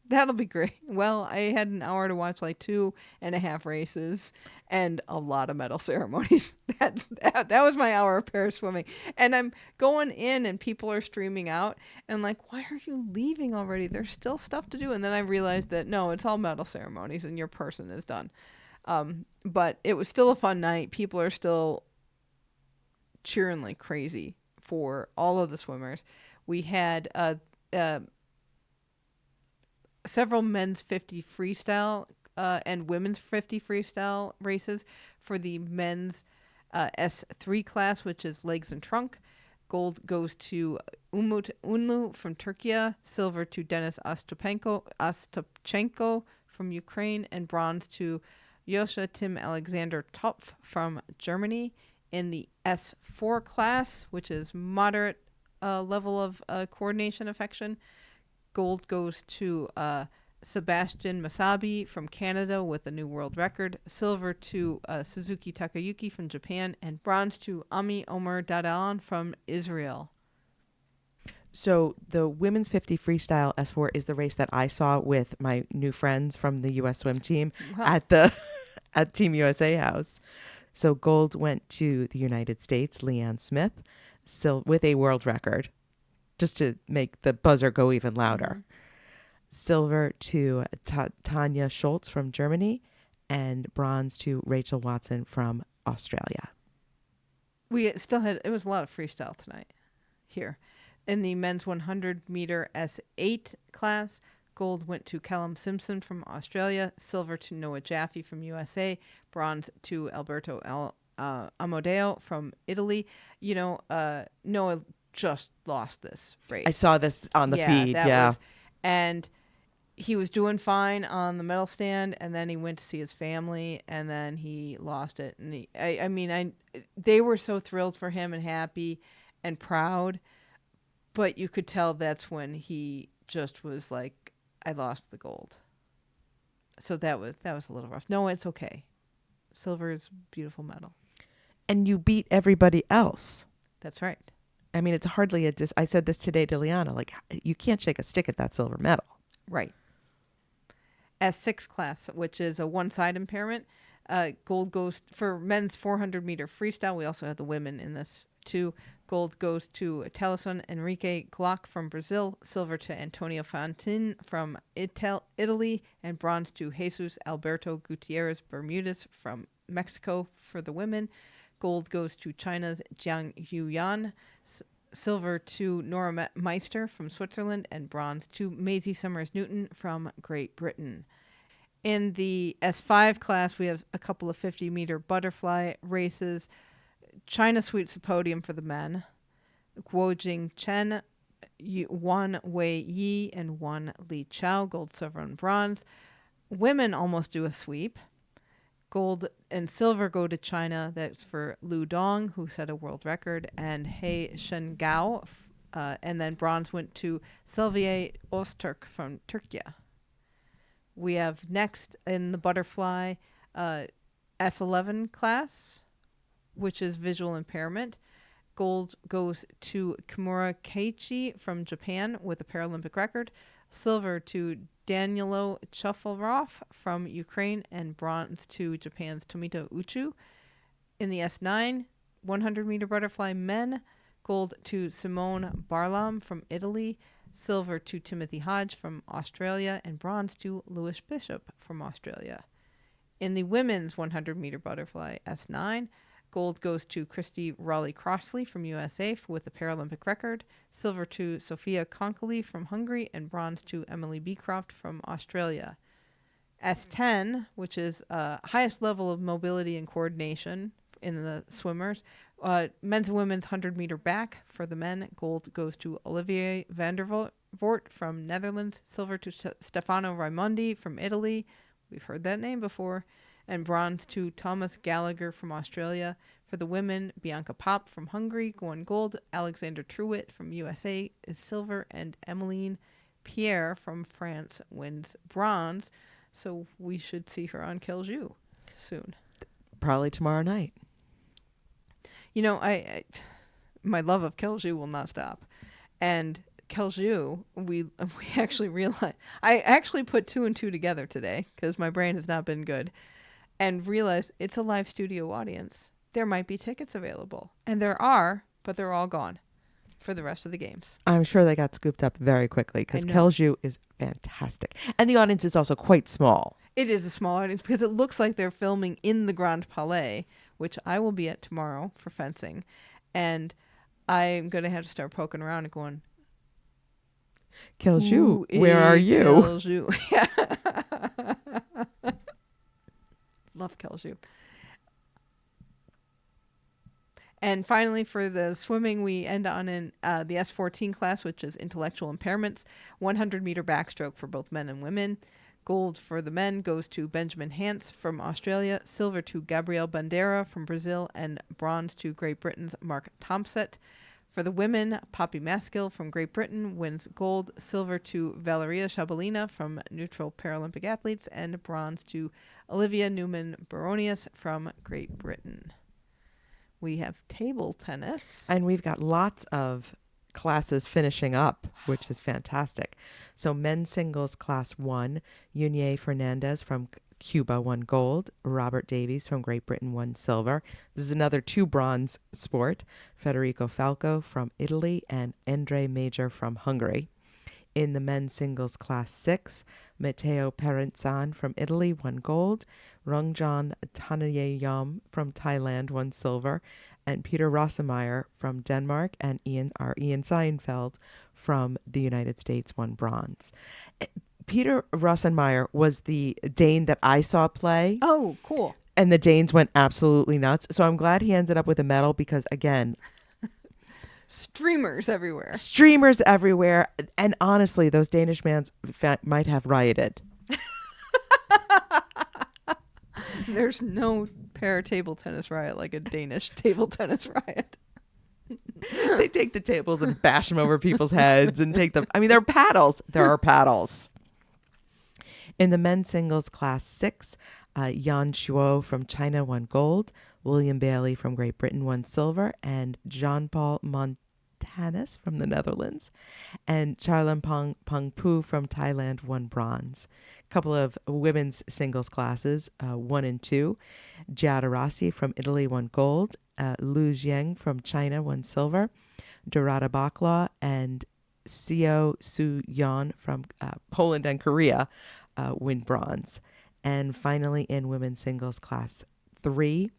G: That'll be great. Well, I had an hour to watch like 2.5 races and a lot of medal ceremonies. That was my hour of Paris swimming. And I'm going in and people are streaming out and like, why are you leaving already? There's still stuff to do. And then I realized that no, it's all medal ceremonies and your person is done. But it was still a fun night. People are still cheering like crazy for all of the swimmers. We had several men's 50 freestyle and women's 50 freestyle races. For the men's S3 class, which is legs and trunk, gold goes to Umut Unlu from Turkey, silver to Denis Ostapchenko from Ukraine, and bronze to Yosha Tim Alexander Topf from Germany. In the S4 class, which is moderate level of coordination affection, gold goes to Sebastian Masabi from Canada with a new world record, silver to Suzuki Takayuki from Japan, and bronze to Ami Omer Dadaon from Israel.
H: So the women's 50 freestyle S4 is the race that I saw with my new friends from the U.S. swim team at Team USA House. So gold went to the United States, Leanne Smith, with a world record, just to make the buzzer go even louder. Mm-hmm. Silver to Tanya Schultz from Germany, and bronze to Rachel Watson from Australia.
G: It was a lot of freestyle tonight here. In the men's 100 meter S8 class, Gold went to Callum Simpson from Australia. Silver to Noah Jaffe from USA. Bronze to Alberto Amodeo from Italy. Noah just lost this race.
H: I saw this on the feed.
G: And he was doing fine on the medal stand, and then he went to see his family, and then he lost it. And they were so thrilled for him and happy and proud, but you could tell that's when he just was like, I lost the gold. So that was a little rough. No, it's okay. Silver is a beautiful medal.
H: And you beat everybody else.
G: That's right.
H: I mean, it's hardly I said this today to Liana, like, you can't shake a stick at that silver medal.
G: Right. S6 class, which is a one-side impairment. Gold goes for men's 400-meter freestyle. We also have the women in this too. Gold goes to Alison Enrique Glock from Brazil. Silver to Antonio Fantin from Italy. And bronze to Jesus Alberto Gutierrez Bermudez from Mexico for the women. Gold goes to China's Jiang Yuyan. Silver to Nora Meister from Switzerland. And bronze to Maisie Summers Newton from Great Britain. In the S5 class, we have a couple of 50-meter butterfly races. China sweeps the podium for the men. Guojing Chen, Wan Wei Yi, and Wan Li Chao, gold, silver, and bronze. Women almost do a sweep. Gold and silver go to China. That's for Lu Dong, who set a world record, and He Shengao. And then bronze went to Sylvie Öztürk from Turkey. We have next in the butterfly S11 class, which is visual impairment. Gold goes to Kimura Keiichi from Japan with a Paralympic record. Silver to Danilo Chafarov from Ukraine, and bronze to Japan's Tomito Uchu. In the S9, 100-meter butterfly men, gold to Simone Barlam from Italy. Silver to Timothy Hodge from Australia, and bronze to Lewis Bishop from Australia. In the women's 100-meter butterfly S9, gold goes to Christy Raleigh-Crossley from USA with a Paralympic record. Silver to Sophia Konkoli from Hungary, and bronze to Emily Beecroft from Australia. S10, which is highest level of mobility and coordination in the swimmers. Men's and women's 100-meter back for the men. Gold goes to Olivier van der Voort from Netherlands. Silver to Stefano Raimondi from Italy. We've heard that name before. And bronze to Thomas Gallagher from Australia. For the women, Bianca Pop from Hungary won gold. Alexander Truitt from USA is silver. And Emmeline Pierre from France wins bronze. So we should see her on Kelju soon.
H: Probably tomorrow night.
G: You know, my love of Kelju will not stop. And Kelju, we actually realized, I actually put 2 and 2 together today because my brain has not been good, and realized it's a live studio audience. There might be tickets available. And there are, but they're all gone for the rest of the games.
H: I'm sure they got scooped up very quickly because Kelju is fantastic. And the audience is also quite small.
G: It is a small audience because it looks like they're filming in the Grand Palais, which I will be at tomorrow for fencing. And I'm going to have to start poking around and going,
H: Kelju, where are you?
G: Kelju. Love Kelju. And finally, for the swimming, we end on the S14 class, which is intellectual impairments. 100-meter backstroke for both men and women. Gold for the men goes to Benjamin Hance from Australia. Silver to Gabriel Bandera from Brazil. And bronze to Great Britain's Mark Thompson. For the women, Poppy Maskill from Great Britain wins gold. Silver to Valeria Shabalina from Neutral Paralympic Athletes. And bronze to Olivia Newman-Baronius from Great Britain. We have table tennis.
H: And we've got lots of classes finishing up, which is fantastic. So men's singles class 1, Yunier Fernandez from Cuba won gold. Robert Davies from Great Britain won silver. This is another 2 bronze sport. Federico Falco from Italy and Andre Major from Hungary. In the men's singles class 6, Matteo Perenzan from Italy won gold. Rungjan Tanayayam from Thailand won silver. And Peter Rossemeyer from Denmark and Ian Seinfeld from the United States won bronze. Peter Rosenmeyer was the Dane that I saw play.
G: Oh, cool.
H: And the Danes went absolutely nuts. So I'm glad he ended up with a medal because, again,
G: Streamers everywhere.
H: streamers everywhere. And honestly, those Danish mans might have rioted.
G: There's no para table tennis riot like a Danish table tennis riot.
H: They take the tables and bash them over people's heads and take them. I mean, they're paddles. There are paddles. In the men's singles class 6, Yan Shuo from China won gold. William Bailey from Great Britain won silver. And Jean-Paul Montanis from the Netherlands and Charlampong Pongpu from Thailand won bronze. A couple of women's singles classes, 1 and 2. Giada Rossi from Italy won gold. Lu Jiang from China won silver. Dorada Bakla and Seo Su Yan from Poland and Korea win bronze. And finally, in women's singles class 3,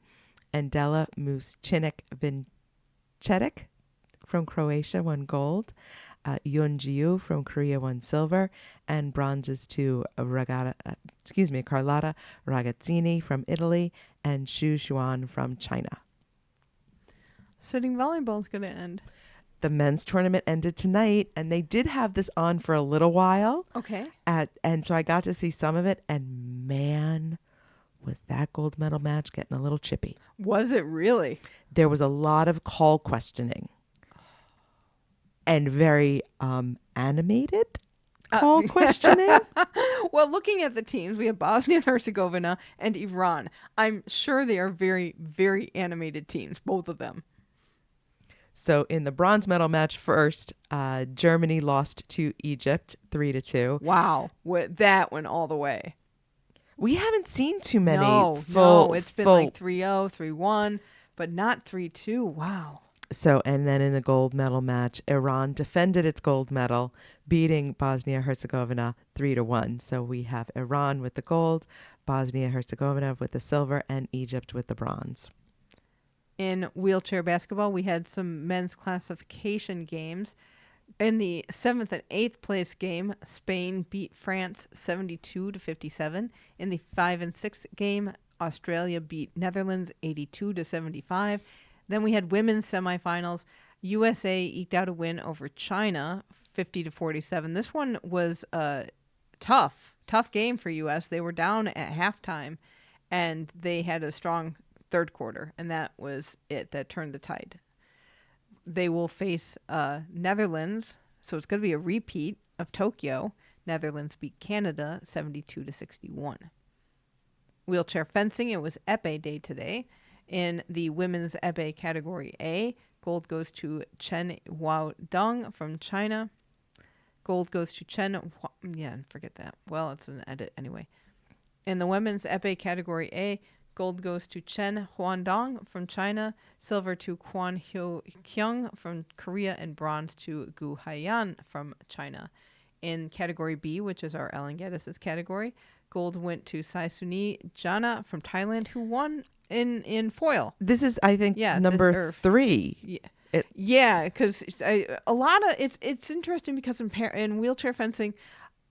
H: Andela Muscinek-Vincetic from Croatia won gold. Yun Jiu from Korea won silver, and bronzes to Carlotta Ragazzini from Italy and Xu Xuan from China.
G: Sitting volleyball is going to end.
H: The men's tournament ended tonight, and they did have this on for a little while.
G: Okay.
H: And so I got to see some of it, and man, was that gold medal match getting a little chippy.
G: Was it really?
H: There was a lot of call questioning and very animated call questioning.
G: Well, looking at the teams, we have Bosnia and Herzegovina and Iran. I'm sure they are very, very animated teams, both of them.
H: So in the bronze medal match first, Germany lost to Egypt 3-2.
G: Wow. That went all the way.
H: We haven't seen too many.
G: No, it's been like 3-0, 3-1, but not 3-2. Wow.
H: So, and then in the gold medal match, Iran defended its gold medal, beating Bosnia-Herzegovina 3-1. So we have Iran with the gold, Bosnia-Herzegovina with the silver, and Egypt with the bronze.
G: In wheelchair basketball, we had some men's classification games. In the 7th and 8th place game, Spain beat France 72-57. In the 5 and 6th game, Australia beat Netherlands 82-75. Then we had women's semifinals. USA eked out a win over China 50-47. This one was a tough game for US. They were down at halftime, and they had a strong third quarter, and that was it that turned the tide. They will face Netherlands, so it's going to be a repeat of Tokyo. Netherlands beat Canada 72-61. Wheelchair fencing, it was épée day today. In the women's épée category A, gold goes to Chen Huaodong from China. Gold goes to forget that. Well, it's an edit anyway. In the women's épée category A, gold goes to Chen Huandong from China, silver to Kwon Hyo Kyung from Korea, and bronze to Gu Haiyan from China. In category B, which is our Ellen Geddes' category, gold went to Saisuni Jana from Thailand, who won in foil.
H: This is, I think, number 3.
G: Yeah, because it's interesting because in wheelchair fencing,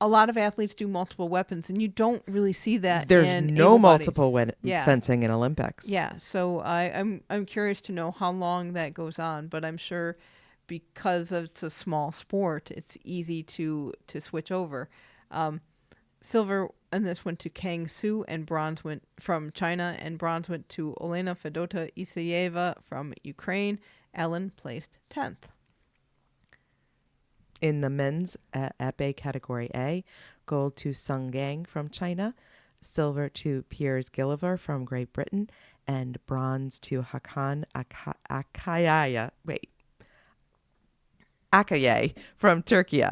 G: a lot of athletes do multiple weapons, and you don't really see that.
H: There's
G: in
H: no
G: able-bodied.
H: multiple fencing in Olympics.
G: Yeah, so I'm curious to know how long that goes on, but I'm sure because it's a small sport, it's easy to switch over. Silver and this went to Kang Su, and bronze went from China, and bronze went to Olena Fedota Isayeva from Ukraine. Ellen placed 10th.
H: In the men's épée category A, gold to Sung Gang from China, silver to Piers Gilliver from Great Britain, and bronze to Hakan Akaye from Turkey.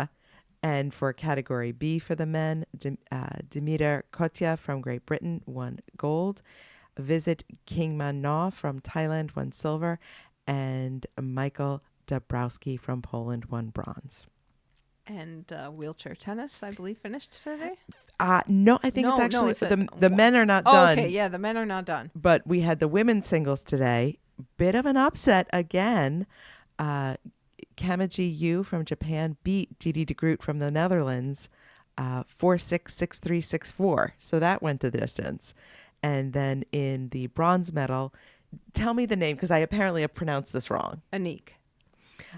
H: And for category B for the men, Dimiter Kotya from Great Britain won gold. Visit Kingman Na from Thailand won silver. And Michael Dabrowski from Poland won bronze.
G: And wheelchair tennis, I believe, finished today?
H: No, I think the men are not done.
G: Okay, yeah, the men are not done.
H: But we had the women's singles today. Bit of an upset again. Kamaji Yu from Japan beat Didi de Groot from the Netherlands 466364. So that went the distance. And then in the bronze medal, tell me the name because I apparently have pronounced this wrong.
G: Aniek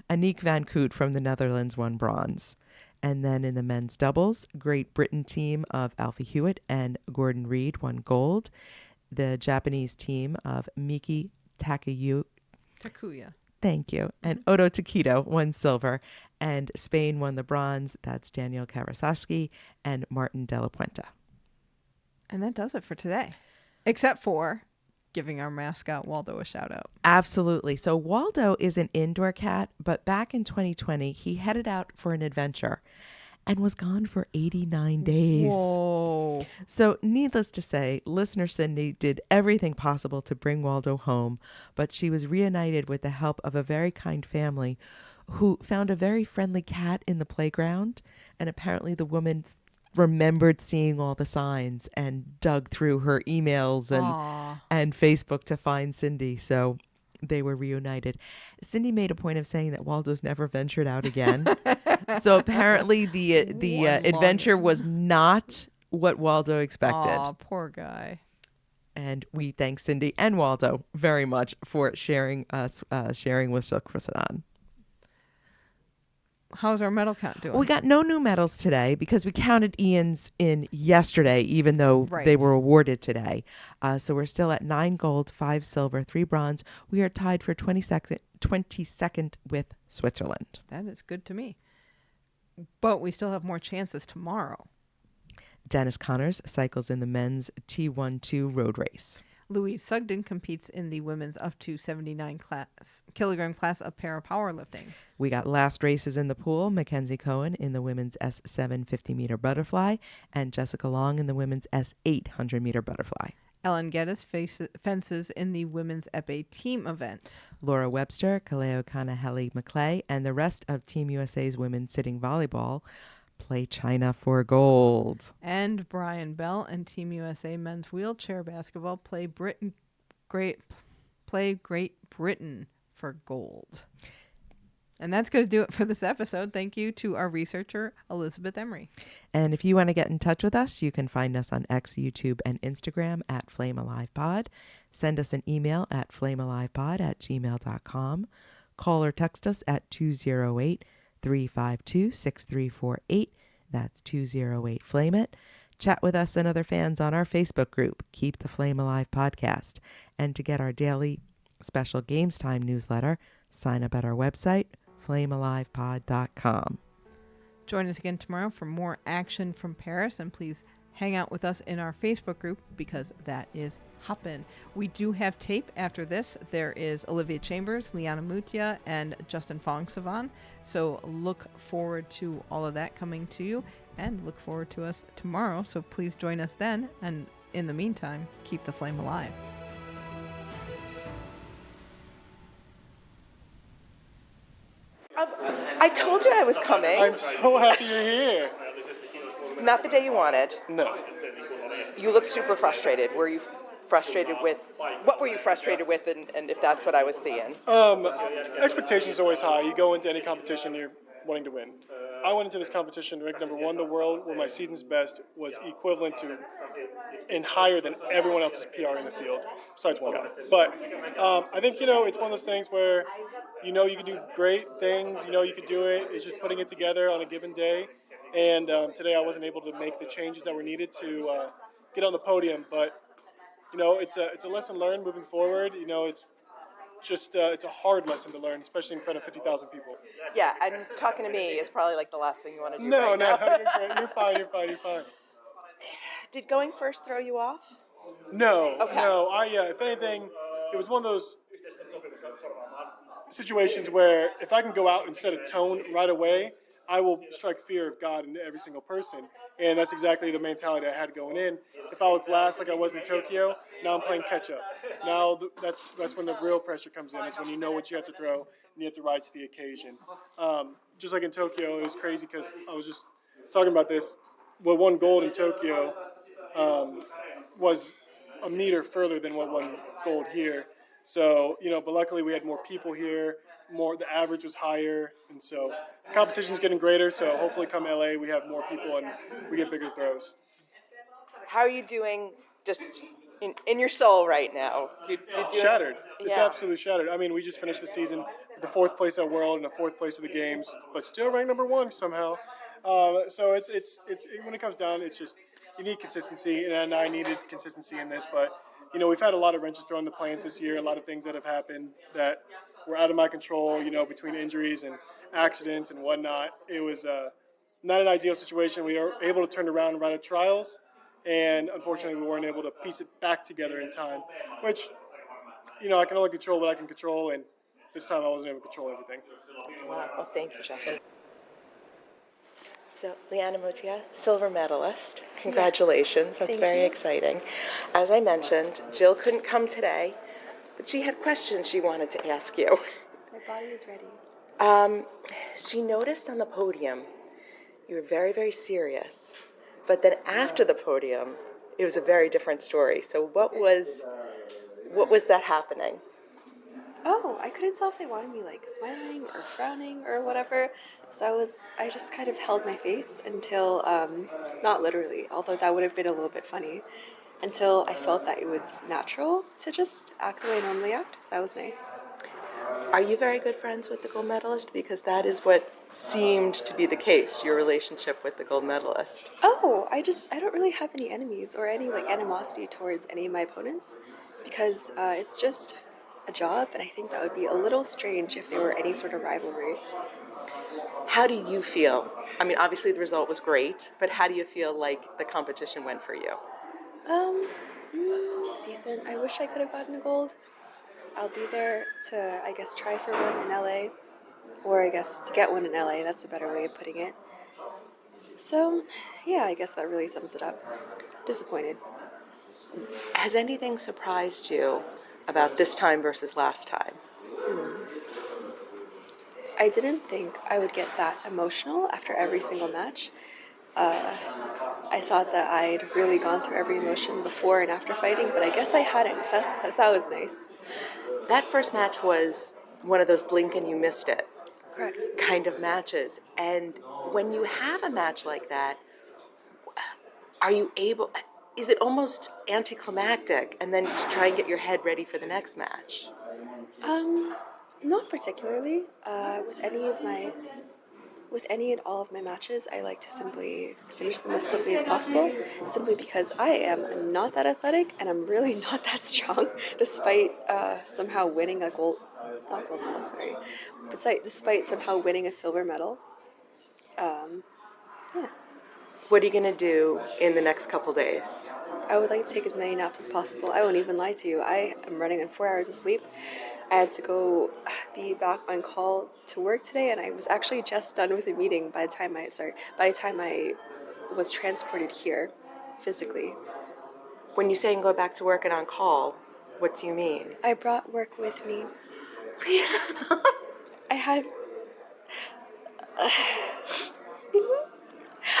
H: Van Koot from the Netherlands won bronze. And then in the men's doubles, Great Britain team of Alfie Hewitt and Gordon Reed won gold. The Japanese team of Miki Takuya, thank you, and Oto Takedo won silver. And Spain won the bronze. That's Daniel Kawasaki and Martin De La Puente.
G: And that does it for today. Except for giving our mascot Waldo a shout out.
H: Absolutely. So Waldo is an indoor cat, but back in 2020, he headed out for an adventure and was gone for 89 days.
G: Whoa.
H: So needless to say, listener Cindy did everything possible to bring Waldo home, but she was reunited with the help of a very kind family who found a very friendly cat in the playground. And apparently the woman remembered seeing all the signs and dug through her emails and Facebook to find Cindy. So they were reunited. Cindy made a point of saying that Waldo's never ventured out again. So apparently the adventure was not what Waldo expected.
G: Aw, poor guy.
H: And we thank Cindy and Waldo very much for sharing with Silk Prasadan.
G: How's our medal count doing?
H: We got no new medals today because we counted Ian's in yesterday, even though they were awarded today. So we're still at 9 gold, 5 silver, 3 bronze. We are tied for 22nd with Switzerland.
G: That is good to me. But we still have more chances tomorrow.
H: Dennis Connors cycles in the men's T12 road race.
G: Louise Sugden competes in the women's up to 79 kilogram class of para-powerlifting.
H: We got last races in the pool. Mackenzie Cohen in the women's S7 50-meter butterfly and Jessica Long in the women's S8 100-meter butterfly.
G: Ellen Geddes fences in the women's epee team event.
H: Laura Webster, Kaleo Kanaheli McClay, and the rest of Team USA's women's sitting volleyball play China for gold.
G: And Brian Bell and Team USA men's wheelchair basketball play Great Britain for gold. And that's going to do it for this episode. Thank you to our researcher, Elizabeth Emery.
H: And if you want to get in touch with us, you can find us on X, YouTube, and Instagram at FlameAlivePod. Send us an email at flamealivepod@gmail.com. Call or text us at 208-352-6348. That's 208-FLAME-IT. Chat with us and other fans on our Facebook group, Keep the Flame Alive Podcast. And to get our daily special Games Time newsletter, sign up at our website, flamealivepod.com.
G: Join us again tomorrow for more action from Paris, and please hang out with us in our Facebook group because that is hoppin'. We do have tape after this. There is Olivia Chambers, Liana Mutia, and Justin Phongsavanh. So look forward to all of that coming to you, and look forward to us tomorrow. So please join us then, and in the meantime, keep the flame alive.
H: I told you I was coming.
A: I'm so happy you're here.
H: Not the day you wanted.
A: No.
H: You looked super frustrated. Were you frustrated with, what were you frustrated with, and if that's what I was seeing?
A: Expectations are always high. You go into any competition, you're wanting to win. I went into this competition ranked number 1 in the world, where my season's best was equivalent to and higher than everyone else's PR in the field, besides one guy. But I think, it's one of those things where you can do great things, you could do it. It's just putting it together on a given day. And today I wasn't able to make the changes that were needed to get on the podium. But, it's a lesson learned moving forward. It's just it's a hard lesson to learn, especially in front of 50,000 people.
H: Yeah, and talking to me is probably like the last thing you want to do.
A: No,
H: right
A: no,
H: now.
A: you're fine. You're fine.
H: Did going first throw you off?
A: No,
H: Okay.
A: no. If anything, it was one of those situations where if I can go out and set a tone right away, I will strike fear of God into every single person. And that's exactly the mentality I had going in. If I was last like I was in Tokyo, now I'm playing catch up. Now that's when the real pressure comes in, is when you know what you have to throw and you have to rise to the occasion. Just like in Tokyo, it was crazy because I was just talking about this. What won gold in Tokyo was a meter further than what won gold here. So, but luckily we had more people here, the average was higher, and so the competition's getting greater, so hopefully come LA we have more people and we get bigger throws.
H: How are you doing just in your soul right now? You're doing,
A: Shattered. It's
H: yeah.
A: absolutely shattered. I mean, we just finished the season with the 4th place at World and the 4th place of the games, but still ranked number 1 somehow. So it's when it comes down, it's just you need consistency, and I needed consistency in this. But we've had a lot of wrenches thrown in the plans this year, a lot of things that have happened that were out of my control. Between injuries and accidents and whatnot, it was not an ideal situation. We were able to turn around and run at trials. And unfortunately, we weren't able to piece it back together in time, which, I can only control what I can control, and this time I wasn't able to control everything.
H: Wow. Well, thank you, Justin. So, Liana Mutia, silver medalist. Congratulations. Yes. That's very exciting. As I mentioned, Jill couldn't come today, but she had questions she wanted to ask you.
I: My body is ready.
H: She noticed on the podium you were very, very serious. But then after the podium, it was a very different story. So what was that happening?
I: Oh, I couldn't tell if they wanted me smiling or frowning or whatever. So I just kind of held my face until, not literally, although that would have been a little bit funny, until I felt that it was natural to just act the way I normally act. So that was nice.
H: Are you very good friends with the gold medalist? Because that is what seemed to be the case, your relationship with the gold medalist.
I: Oh, I don't really have any enemies or any animosity towards any of my opponents, because it's just a job, and I think that would be a little strange if there were any sort of rivalry.
H: How do you feel? I mean, obviously the result was great, but how do you feel like the competition went for you?
I: Decent. I wish I could have gotten a gold. I'll be there to, I guess, try for one in LA, or I guess to get one in LA. That's a better way of putting it. So, yeah, I guess that really sums it up. Disappointed.
H: Has anything surprised you about this time versus last time?
I: I didn't think I would get that emotional after every single match. I thought that I'd really gone through every emotion before and after fighting, but I guess I hadn't, so that was nice.
H: That first match was one of those blink and you missed it
I: Correct.
H: kind of matches. And when you have a match like that, is it almost anticlimactic and then to try and get your head ready for the next match?
I: Not particularly. With any and all of my matches, I like to simply finish them as quickly as possible, simply because I am not that athletic and I'm really not that strong, despite somehow winning a not gold medal, sorry, despite somehow winning a silver medal. Yeah.
H: What are you going to do in the next couple days?
I: I would like to take as many naps as possible. I won't even lie to you. I am running on 4 hours of sleep. I had to go be back on call to work today, and I was actually just done with a meeting by the time I was transported here, physically.
H: When you say you go back to work and on call, what do you mean?
I: I brought work with me. I had...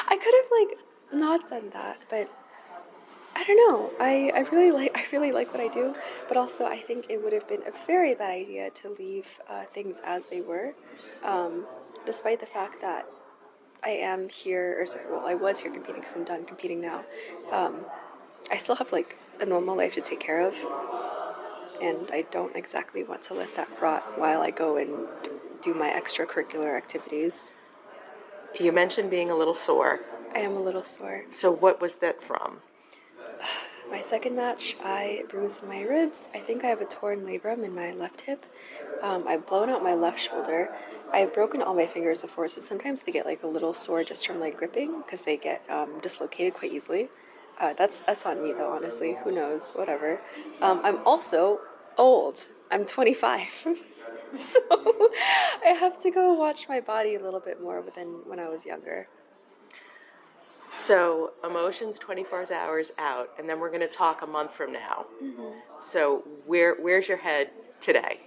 I: I could have, not done that, but... I don't know. I really like what I do, but also I think it would have been a very bad idea to leave things as they were, despite the fact that I am here, I was here competing because I'm done competing now. I still have a normal life to take care of, and I don't exactly want to let that rot while I go and do my extracurricular activities.
H: You mentioned being a little sore.
I: I am a little sore.
H: So what was that from?
I: My second match, I bruised my ribs. I think I have a torn labrum in my left hip. I've blown out my left shoulder. I've broken all my fingers before, so sometimes they get a little sore just from gripping because they get dislocated quite easily. That's on me though, honestly. Who knows? Whatever. I'm also old. I'm 25. So I have to go watch my body a little bit more than when I was younger.
H: So emotions 24 hours out, and then we're going to talk a month from now. Mm-hmm. So where's your head today?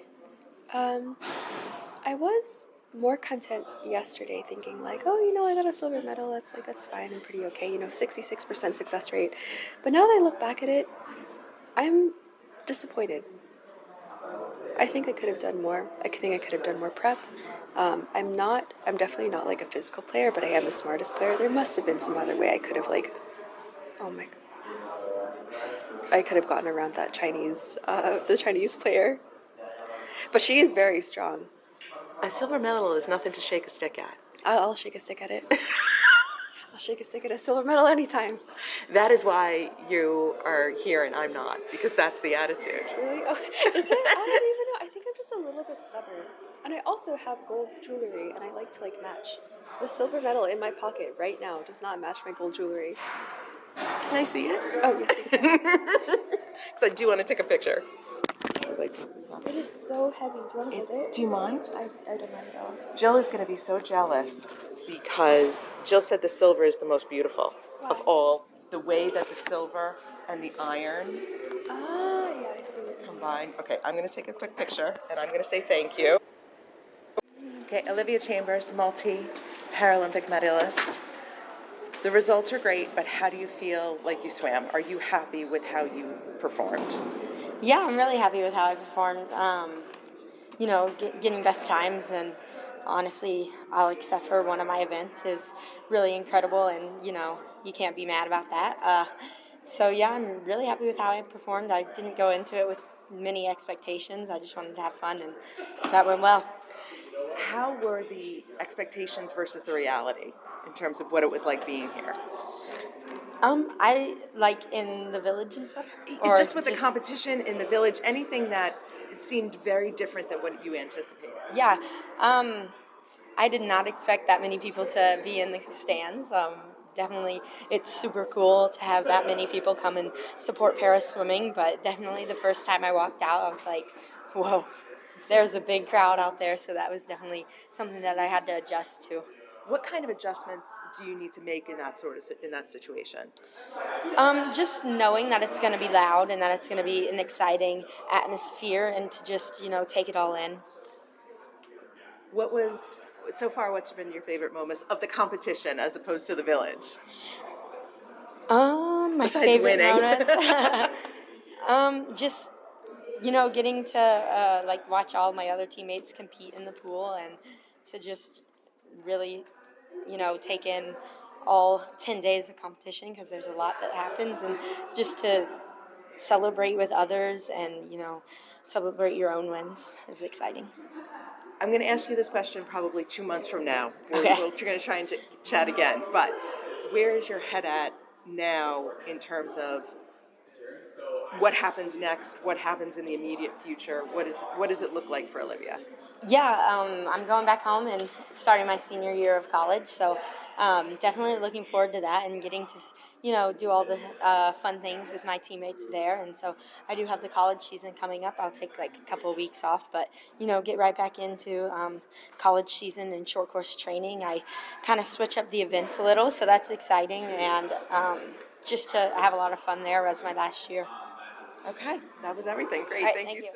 I: I was more content yesterday, thinking I got a silver medal. That's fine. I'm pretty okay. 66% success rate. But now that I look back at it, I'm disappointed. I think I could have done more. I think I could have done more prep. I'm definitely not like a physical player, but I am the smartest player. There must have been some other way I could have oh my, I could have gotten around that the Chinese player. But she is very strong.
H: A silver medal is nothing to shake a stick at.
I: I'll shake a stick at it. I'll shake a stick at a silver medal anytime.
H: That is why you are here and I'm not, because that's the attitude.
I: Really? Oh, is it? I don't even know. I think I'm just a little bit stubborn. And I also have gold jewelry, and I like to match. So the silver medal in my pocket right now does not match my gold jewelry.
H: Can I see it?
I: Oh, yes, you can.
H: Because I do want to take a picture.
I: It is so heavy. Do you want to hold it?
H: Do you mind?
I: I don't mind at all.
H: Jill is going to be so jealous because Jill said the silver is the most beautiful of all. The way that the silver and the iron
I: Yeah, I see what
H: combined. Okay, I'm going to take a quick picture and I'm going to say thank you. Okay, Olivia Chambers, multi-Paralympic medalist. The results are great, but how do you feel like you swam? Are you happy with how you performed?
J: Yeah, I'm really happy with how I performed. Getting best times, and honestly, all except for one of my events is really incredible, and you can't be mad about that. So yeah, I'm really happy with how I performed. I didn't go into it with many expectations. I just wanted to have fun, and that went well.
H: How were the expectations versus the reality in terms of what it was like being here?
J: I in the village and stuff.
H: Or just with the competition in the village, anything that seemed very different than what you anticipated.
J: Yeah, I did not expect that many people to be in the stands. Definitely, it's super cool to have that many people come and support para swimming, but definitely the first time I walked out, I was like, whoa, there's a big crowd out there, so that was definitely something that I had to adjust to.
H: What kind of adjustments do you need to make in that situation?
J: Just knowing that it's going to be loud and that it's going to be an exciting atmosphere, and to just take it all in.
H: What's been your favorite moments of the competition as opposed to the village?
J: My
H: Besides
J: favorite
H: winning.
J: moments. Just getting to watch all my other teammates compete in the pool, and to just really take in all 10 days of competition, because there's a lot that happens, and just to celebrate with others and celebrate your own wins is exciting.
H: I'm going to ask you this question probably 2 months from now.
J: Okay.
H: We're going to try and chat again, but where is your head at now in terms of what happens next, what happens in the immediate future? What does it look like for Olivia?
J: Yeah, I'm going back home and starting my senior year of college, so definitely looking forward to that and getting to do all the fun things with my teammates there. And so I do have the college season coming up. I'll take a couple of weeks off, but get right back into college season and short course training. I kind of switch up the events a little, so that's exciting, and just to have a lot of fun there as my last year.
H: Okay, that was everything. Great,
J: Right,
H: thank you.